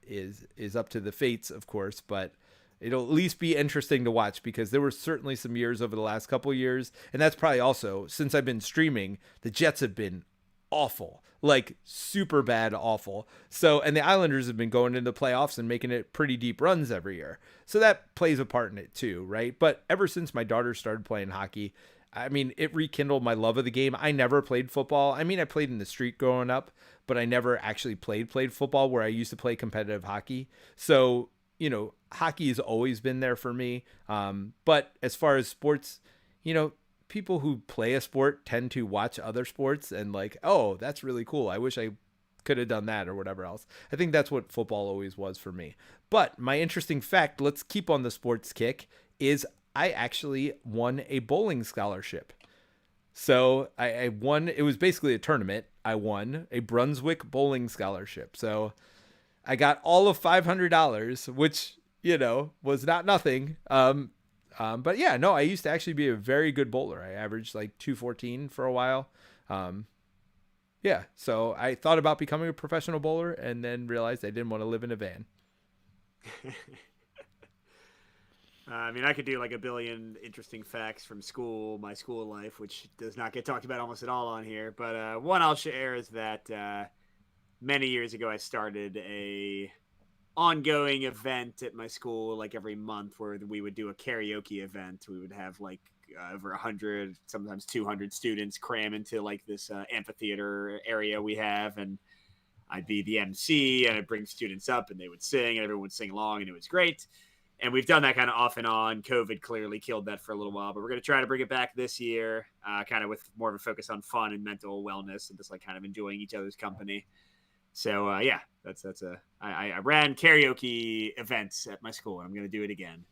is up to the fates, of course, but it'll at least be interesting to watch because there were certainly some years over the last couple years, and that's probably also since I've been streaming, the Jets have been awful, like super bad, awful. So, and the Islanders have been going into the playoffs and making it pretty deep runs every year. So that plays a part in it too, right? But ever since my daughter started playing hockey, I mean, it rekindled my love of the game. I never played football. I mean, I played in the street growing up, but I never actually played football where I used to play competitive hockey. So, hockey has always been there for me. But as far as sports, people who play a sport tend to watch other sports and like, oh, that's really cool. I wish I could have done that or whatever else. I think that's what football always was for me. But my interesting fact, let's keep on the sports kick, is I actually won a bowling scholarship. So I won, it was basically a tournament. I won a Brunswick bowling scholarship. So I got all of $500, which, was not nothing. But yeah, no, I used to actually be a very good bowler. I averaged like 214 for a while. Yeah, so I thought about becoming a professional bowler and then realized I didn't want to live in a van. I mean, I could do like a billion interesting facts from my school life, which does not get talked about almost at all on here. But one I'll share is that many years ago, I started a ongoing event at my school, like every month, where we would do a karaoke event. We would have like over 100, sometimes 200 students cram into like this amphitheater area we have, and I'd be the MC and I'd bring students up and they would sing and everyone would sing along and it was great. And we've done that kind of off and on. COVID clearly killed that for a little while, but we're going to try to bring it back this year, kind of with more of a focus on fun and mental wellness and just like kind of enjoying each other's company. So yeah, I ran karaoke events at my school. I'm going to do it again.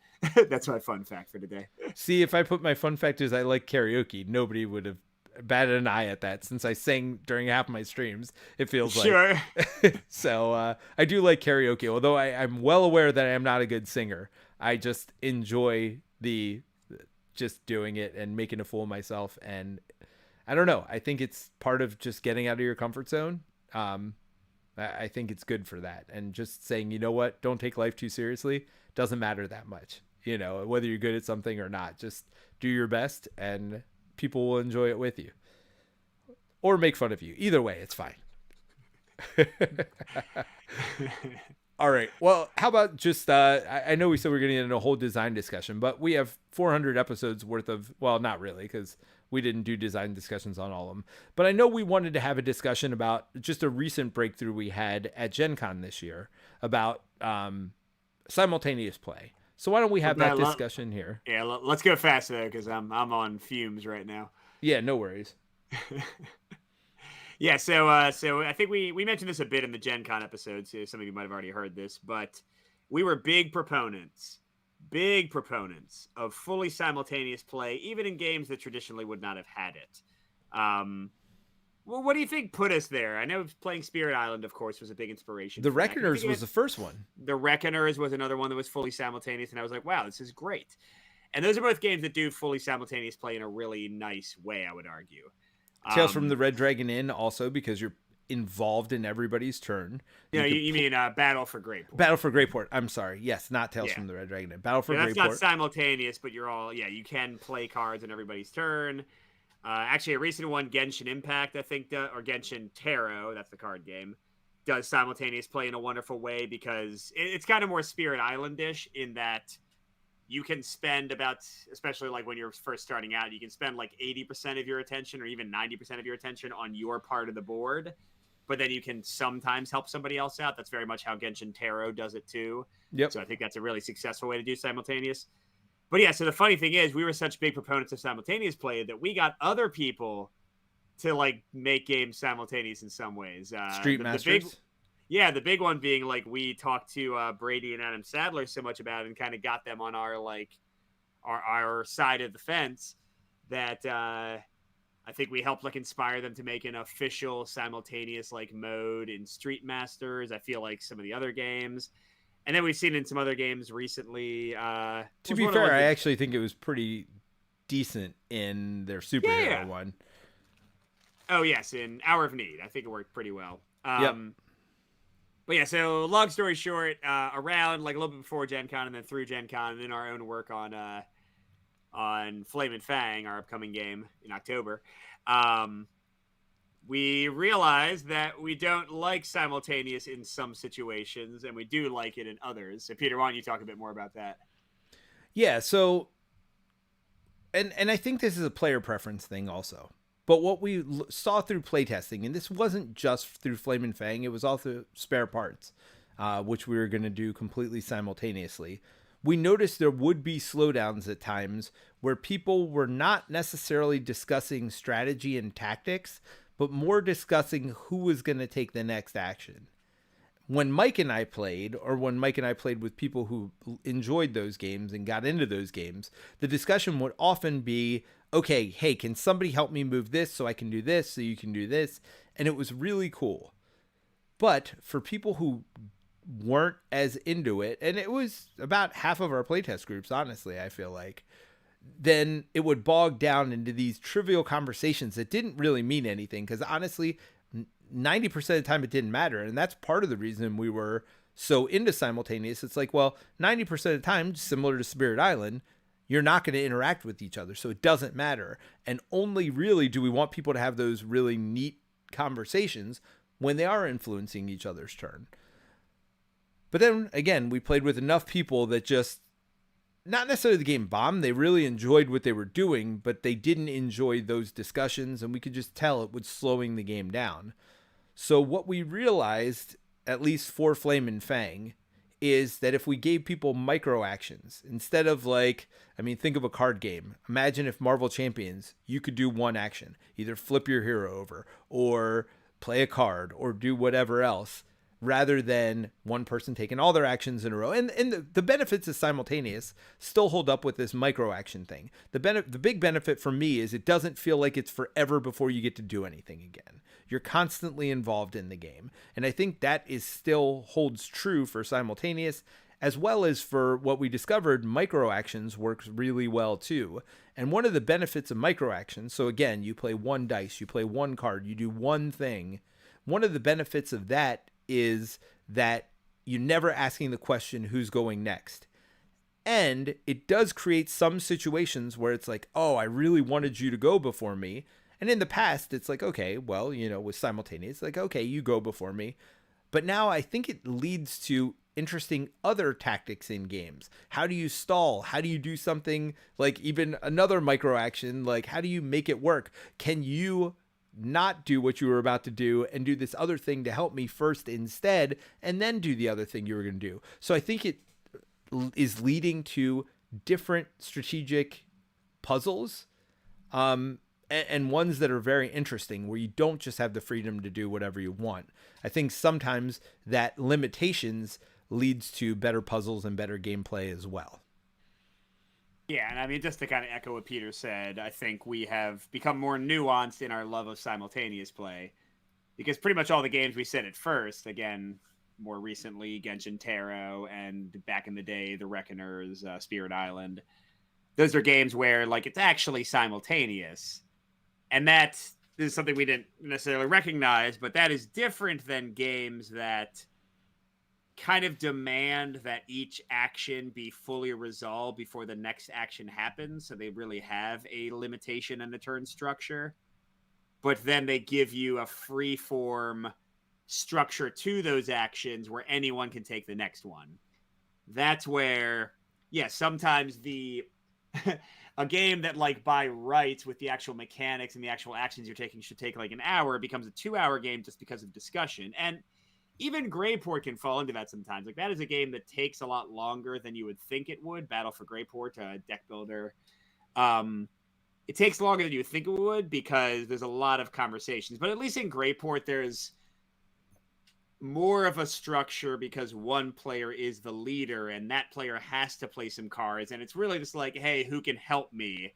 That's my fun fact for today. See, if I put my fun fact is I like karaoke, nobody would have batted an eye at that since I sang during half my streams. It feels like. Sure. So I do like karaoke, although I'm well aware that I am not a good singer. I just enjoy just doing it and making a fool of myself. And I don't know. I think it's part of just getting out of your comfort zone. I think it's good for that. And just saying, you know what, don't take life too seriously. Doesn't matter that much. You know, whether you're good at something or not, just do your best and people will enjoy it with you or make fun of you. Either way, it's fine. All right. Well, how about just, I know we said we're going to get into a whole design discussion, but we have 400 episodes worth of, well, not really, because we didn't do design discussions on all of them. But I know we wanted to have a discussion about just a recent breakthrough we had at Gen Con this year about simultaneous play. So why don't we have that discussion here? Yeah, let's go fast though, because I'm on fumes right now. Yeah, no worries. Yeah, so I think we mentioned this a bit in the Gen Con episode, so some of you might have already heard this, but we were big proponents of fully simultaneous play, even in games that traditionally would not have had it. Well, what do you think put us there? I know playing Spirit Island, of course, was a big inspiration. The Reckoners was the first one. The Reckoners was another one that was fully simultaneous, and I was like, wow, this is great. And those are both games that do fully simultaneous play in a really nice way, I would argue. Tales from the Red Dragon Inn also, because you're involved in everybody's turn. You mean Battle for Greatport. Battle for Greatport. I'm sorry. Yes, not Tales from the Red Dragon Inn. Battle for Greatport. That's not simultaneous, but you can play cards in everybody's turn. Actually, a recent one, Genshin Impact, I think, or Genshin Tarot, that's the card game, does simultaneous play in a wonderful way because it's kind of more Spirit Island-ish in that you can spend especially like when you're first starting out, you can spend like 80% of your attention or even 90% of your attention on your part of the board, but then you can sometimes help somebody else out. That's very much how Genshin Tarot does it too. Yep. So I think that's a really successful way to do simultaneous. But yeah, so the funny thing is we were such big proponents of simultaneous play that we got other people to like make games simultaneous in some ways. Street Masters? The big one being like we talked to Brady and Adam Sadler so much about it and kind of got them on our side of the fence that I think we helped like inspire them to make an official simultaneous like mode in Street Masters. I feel like some of the other games. And then we've seen in some other games recently. To be fair, I actually think it was pretty decent in their superhero one. Oh, yes, in Hour of Need. I think it worked pretty well. Yep. But yeah, so long story short, around like a little bit before Gen Con and then through Gen Con and in our own work on Flame and Fang, our upcoming game in October, we realized that we don't like simultaneous in some situations, and we do like it in others. So, Peter, why don't you talk a bit more about that? Yeah, so, and I think this is a player preference thing also. But what we saw through playtesting, and this wasn't just through Flame and Fang, it was also Spare Parts, which we were going to do completely simultaneously. We noticed there would be slowdowns at times where people were not necessarily discussing strategy and tactics, but more discussing who was going to take the next action. When Mike and I played, or when Mike and I played with people who enjoyed those games and got into those games, the discussion would often be, okay, hey, can somebody help me move this so I can do this, so you can do this? And it was really cool. But for people who weren't as into it, and it was about half of our playtest groups, honestly, I feel like, then it would bog down into these trivial conversations that didn't really mean anything, because honestly, 90% of the time it didn't matter. And that's part of the reason we were so into simultaneous. It's like, well, 90% of the time, similar to Spirit Island, you're not going to interact with each other, so it doesn't matter. And only really do we want people to have those really neat conversations when they are influencing each other's turn. But then again, we played with enough people that just, not necessarily the game bombed. They really enjoyed what they were doing, but they didn't enjoy those discussions, and we could just tell it was slowing the game down. So what we realized, at least for Flame and Fang, is that if we gave people micro actions instead of like, I mean, think of a card game. Imagine if Marvel Champions, you could do one action, either flip your hero over or play a card or do whatever else, rather than one person taking all their actions in a row. And the benefits of simultaneous still hold up with this micro action thing. The big benefit for me is it doesn't feel like it's forever before you get to do anything again. You're constantly involved in the game. And I think that is still holds true for simultaneous, as well as for what we discovered, micro actions works really well too. And one of the benefits of micro actions, so again, you play one dice, you play one card, you do one thing. One of the benefits of that is that you're never asking the question, who's going next? And it does create some situations where it's like, oh, I really wanted you to go before me. And in the past, it's like, okay, well, you know, with simultaneous, like, okay, you go before me. But now I think it leads to interesting other tactics in games. How do you stall? How do you do something like even another micro action? Like, how do you make it work? Can you not do what you were about to do and do this other thing to help me first instead, and then do the other thing you were going to do? So I think it is leading to different strategic puzzles, and ones that are very interesting where you don't just have the freedom to do whatever you want. I think sometimes that limitations leads to better puzzles and better gameplay as well. Yeah, and I mean, just to kind of echo what Peter said, I think we have become more nuanced in our love of simultaneous play, because pretty much all the games we said at first, again, more recently, Genshin Taro, and back in the day, the Reckoners, Spirit Island, those are games where, like, it's actually simultaneous. And that is something we didn't necessarily recognize, but that is different than games that kind of demand that each action be fully resolved before the next action happens. So they really have a limitation in the turn structure, but then they give you a free form structure to those actions where anyone can take the next one. That's where, yeah, sometimes a game that, like, by rights with the actual mechanics and the actual actions you're taking should take like an hour, becomes a 2-hour game just because of discussion. And even Greyport can fall into that sometimes. Like, that is a game that takes a lot longer than you would think it would. Battle for Greyport, deck builder. It takes longer than you would think it would because there's a lot of conversations. But at least in Greyport, there's more of a structure because one player is the leader and that player has to play some cards. And it's really just like, hey, who can help me?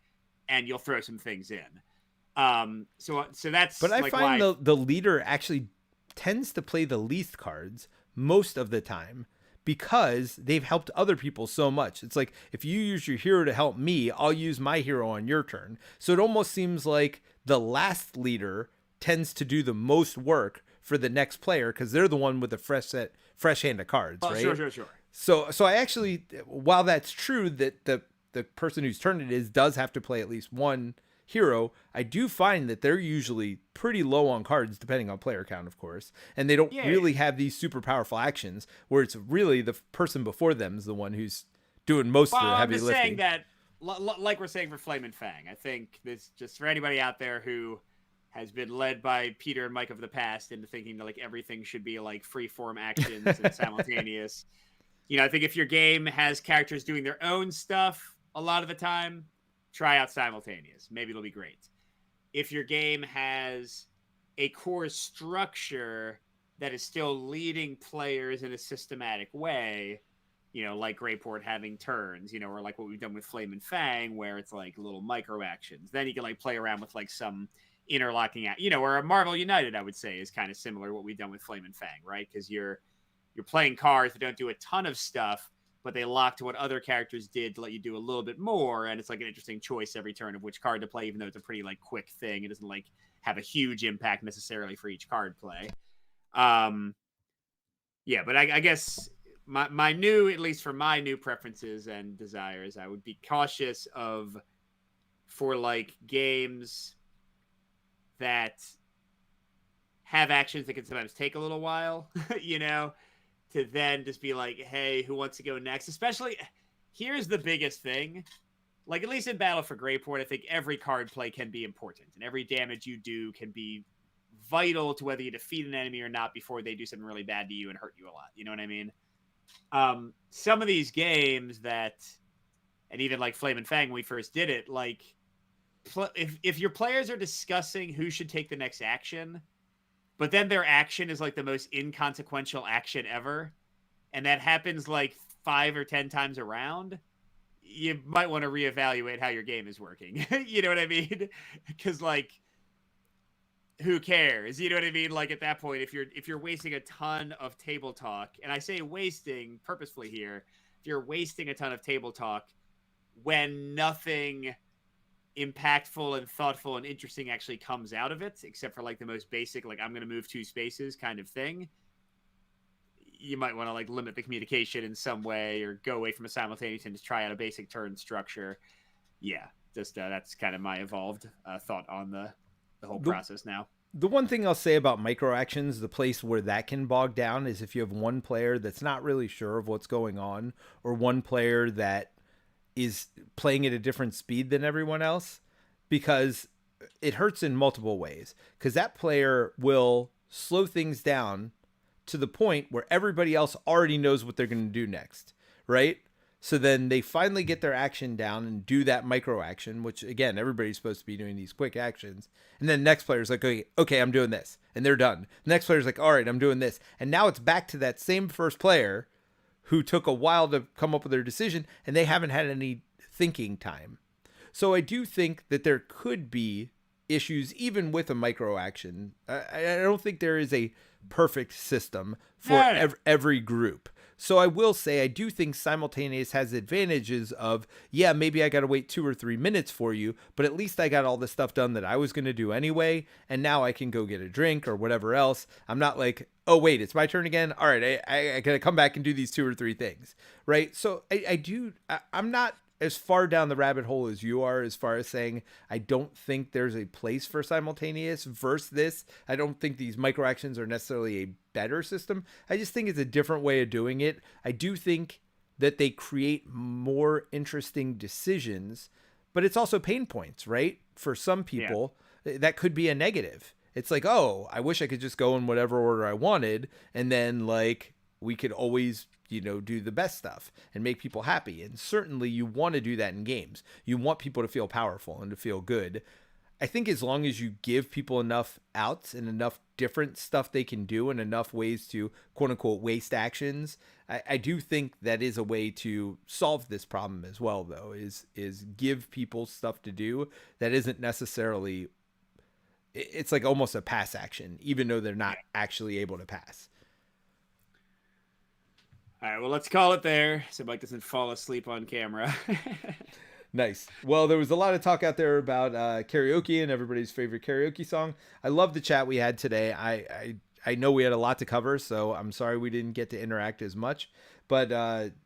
And you'll throw some things in. So that's. But I like find the leader actually tends to play the least cards most of the time because they've helped other people so much. It's like, if you use your hero to help me, I'll use my hero on your turn. So it almost seems like the last leader tends to do the most work for the next player because they're the one with the fresh hand of cards, right? Sure. So I actually, while that's true that the person whose turn it is does have to play at least one hero, I do find that they're usually pretty low on cards, depending on player count, of course, and they don't really have these super powerful actions where it's really the person before them is the one who's doing most of the heavy lifting. I'm just saying that, like we're saying for Flame and Fang, I think this, just for anybody out there who has been led by Peter and Mike of the past into thinking that, like, everything should be like free form actions and simultaneous. You know, I think if your game has characters doing their own stuff a lot of the time, try out simultaneous. Maybe it'll be great. If your game has a core structure that is still leading players in a systematic way, you know, like Greyport having turns, you know, or like what we've done with Flame and Fang, where it's like little micro actions, then you can like play around with like some interlocking out, you know, or a Marvel United, I would say, is kind of similar to what we've done with Flame and Fang, right? Because you're playing cards that don't do a ton of stuff, but they lock to what other characters did to let you do a little bit more. And it's like an interesting choice every turn of which card to play, even though it's a pretty like quick thing. It doesn't like have a huge impact necessarily for each card play. Yeah, but I guess my new, at least for my new preferences and desires, I would be cautious of, for like games that have actions that can sometimes take a little while, you know, to then just be like, hey, who wants to go next? Especially, here's the biggest thing. Like, at least in Battle for Greyport, I think every card play can be important. And every damage you do can be vital to whether you defeat an enemy or not before they do something really bad to you and hurt you a lot. You know what I mean? some of these games that, and even like Flame and Fang when we first did it, like if your players are discussing who should take the next action, but then their action is like the most inconsequential action ever, and that happens like 5 or 10 times around, you might want to reevaluate how your game is working. You know what I mean? Because like, who cares? You know what I mean? Like at that point, if you're wasting a ton of table talk, and I say wasting purposefully here, if you're wasting a ton of table talk when nothing impactful and thoughtful and interesting actually comes out of it, except for like the most basic, like I'm going to move 2 spaces kind of thing, you might want to like limit the communication in some way or go away from a simultaneous and just try out a basic turn structure. Yeah, just that's kind of my evolved thought on the whole process now. The one thing I'll say about micro actions, the place where that can bog down is if you have one player that's not really sure of what's going on, or one player that is playing at a different speed than everyone else, because it hurts in multiple ways. Because that player will slow things down to the point where everybody else already knows what they're going to do next, right? So then they finally get their action down and do that micro action, which again, everybody's supposed to be doing these quick actions. And then the next player's like, okay, I'm doing this. And they're done. The next player's like, all right, I'm doing this. And now it's back to that same first player who took a while to come up with their decision, and they haven't had any thinking time. So I do think that there could be issues even with a micro action. I don't think there is a perfect system for every group. So I will say I do think simultaneous has advantages of, yeah, maybe I got to wait 2 or 3 minutes for you, but at least I got all the stuff done that I was going to do anyway, and now I can go get a drink or whatever else. I'm not like, oh, wait, it's my turn again? All right, I got to come back and do these 2 or 3 things, right? So I'm not as far down the rabbit hole as you are as far as saying I don't think there's a place for simultaneous versus this. I don't think these micro actions are necessarily a better system. I just think it's a different way of doing it. I do think that they create more interesting decisions, but it's also pain points, right? For some people, that could be a negative. It's like, oh, I wish I could just go in whatever order I wanted, and then like we could always, do the best stuff and make people happy. And certainly you want to do that in games. You want people to feel powerful and to feel good. I think as long as you give people enough outs and enough different stuff they can do and enough ways to quote unquote waste actions, I do think that is a way to solve this problem as well, though, is give people stuff to do that isn't necessarily, it's like almost a pass action, even though they're not actually able to pass. All right, well, let's call it there so Mike doesn't fall asleep on camera. Nice. Well, there was a lot of talk out there about karaoke and everybody's favorite karaoke song. I love the chat we had today. I know we had a lot to cover, so I'm sorry we didn't get to interact as much, but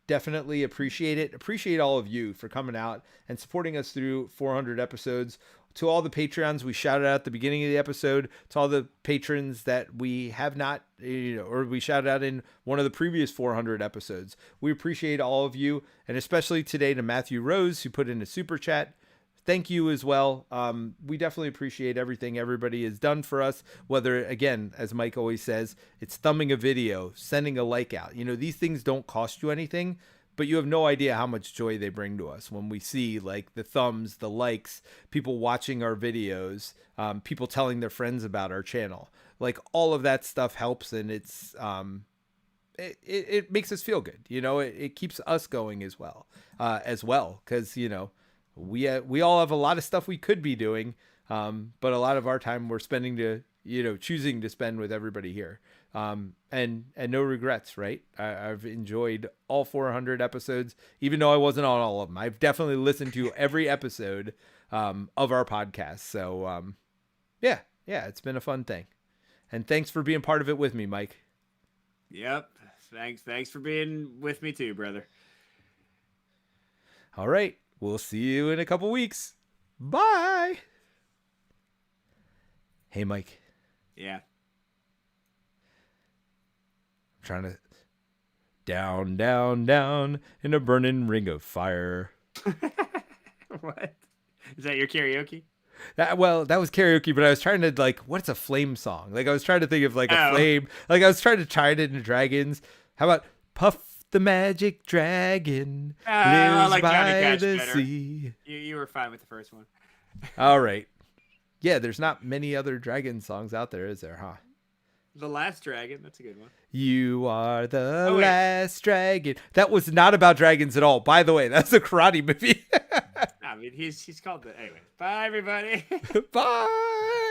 definitely appreciate it. Appreciate all of you for coming out and supporting us through 400 episodes. To all the Patreons we shouted out at the beginning of the episode, to all the patrons that we have not, or we shouted out in one of the previous 400 episodes. We appreciate all of you, and especially today to Matthew Rose, who put in a super chat. Thank you as well. We definitely appreciate everything everybody has done for us, whether, again, as Mike always says, it's thumbing a video, sending a like out. These things don't cost you anything, but you have no idea how much joy they bring to us when we see like the thumbs, the likes, people watching our videos, people telling their friends about our channel. Like all of that stuff helps, and it's it makes us feel good. It keeps us going as well, because we all have a lot of stuff we could be doing, but a lot of our time we're spending to choosing to spend with everybody here. And no regrets, right? I've enjoyed all 400 episodes, even though I wasn't on all of them. I've definitely listened to every episode of our podcast. So yeah, it's been a fun thing. And thanks for being part of it with me, Mike. Yep. Thanks for being with me too, brother. All right. We'll see you in a couple weeks. Bye. Hey, Mike. Yeah. Trying to down in a burning ring of fire. What? Is that your karaoke? That was karaoke, but I was trying to what's a flame song? I was trying to think of a flame. I was trying to tie it into dragons. How about puff The magic dragon I lives like Johnny by Cash the better. sea. You were fine with the first one. All right. Yeah, there's not many other dragon songs out there, is there, huh? The Last Dragon. That's a good one. You are the Oh, wait. last dragon. That was not about dragons at all. By the way, that's a karate movie. I mean, he's called the... Anyway, bye, everybody. Bye.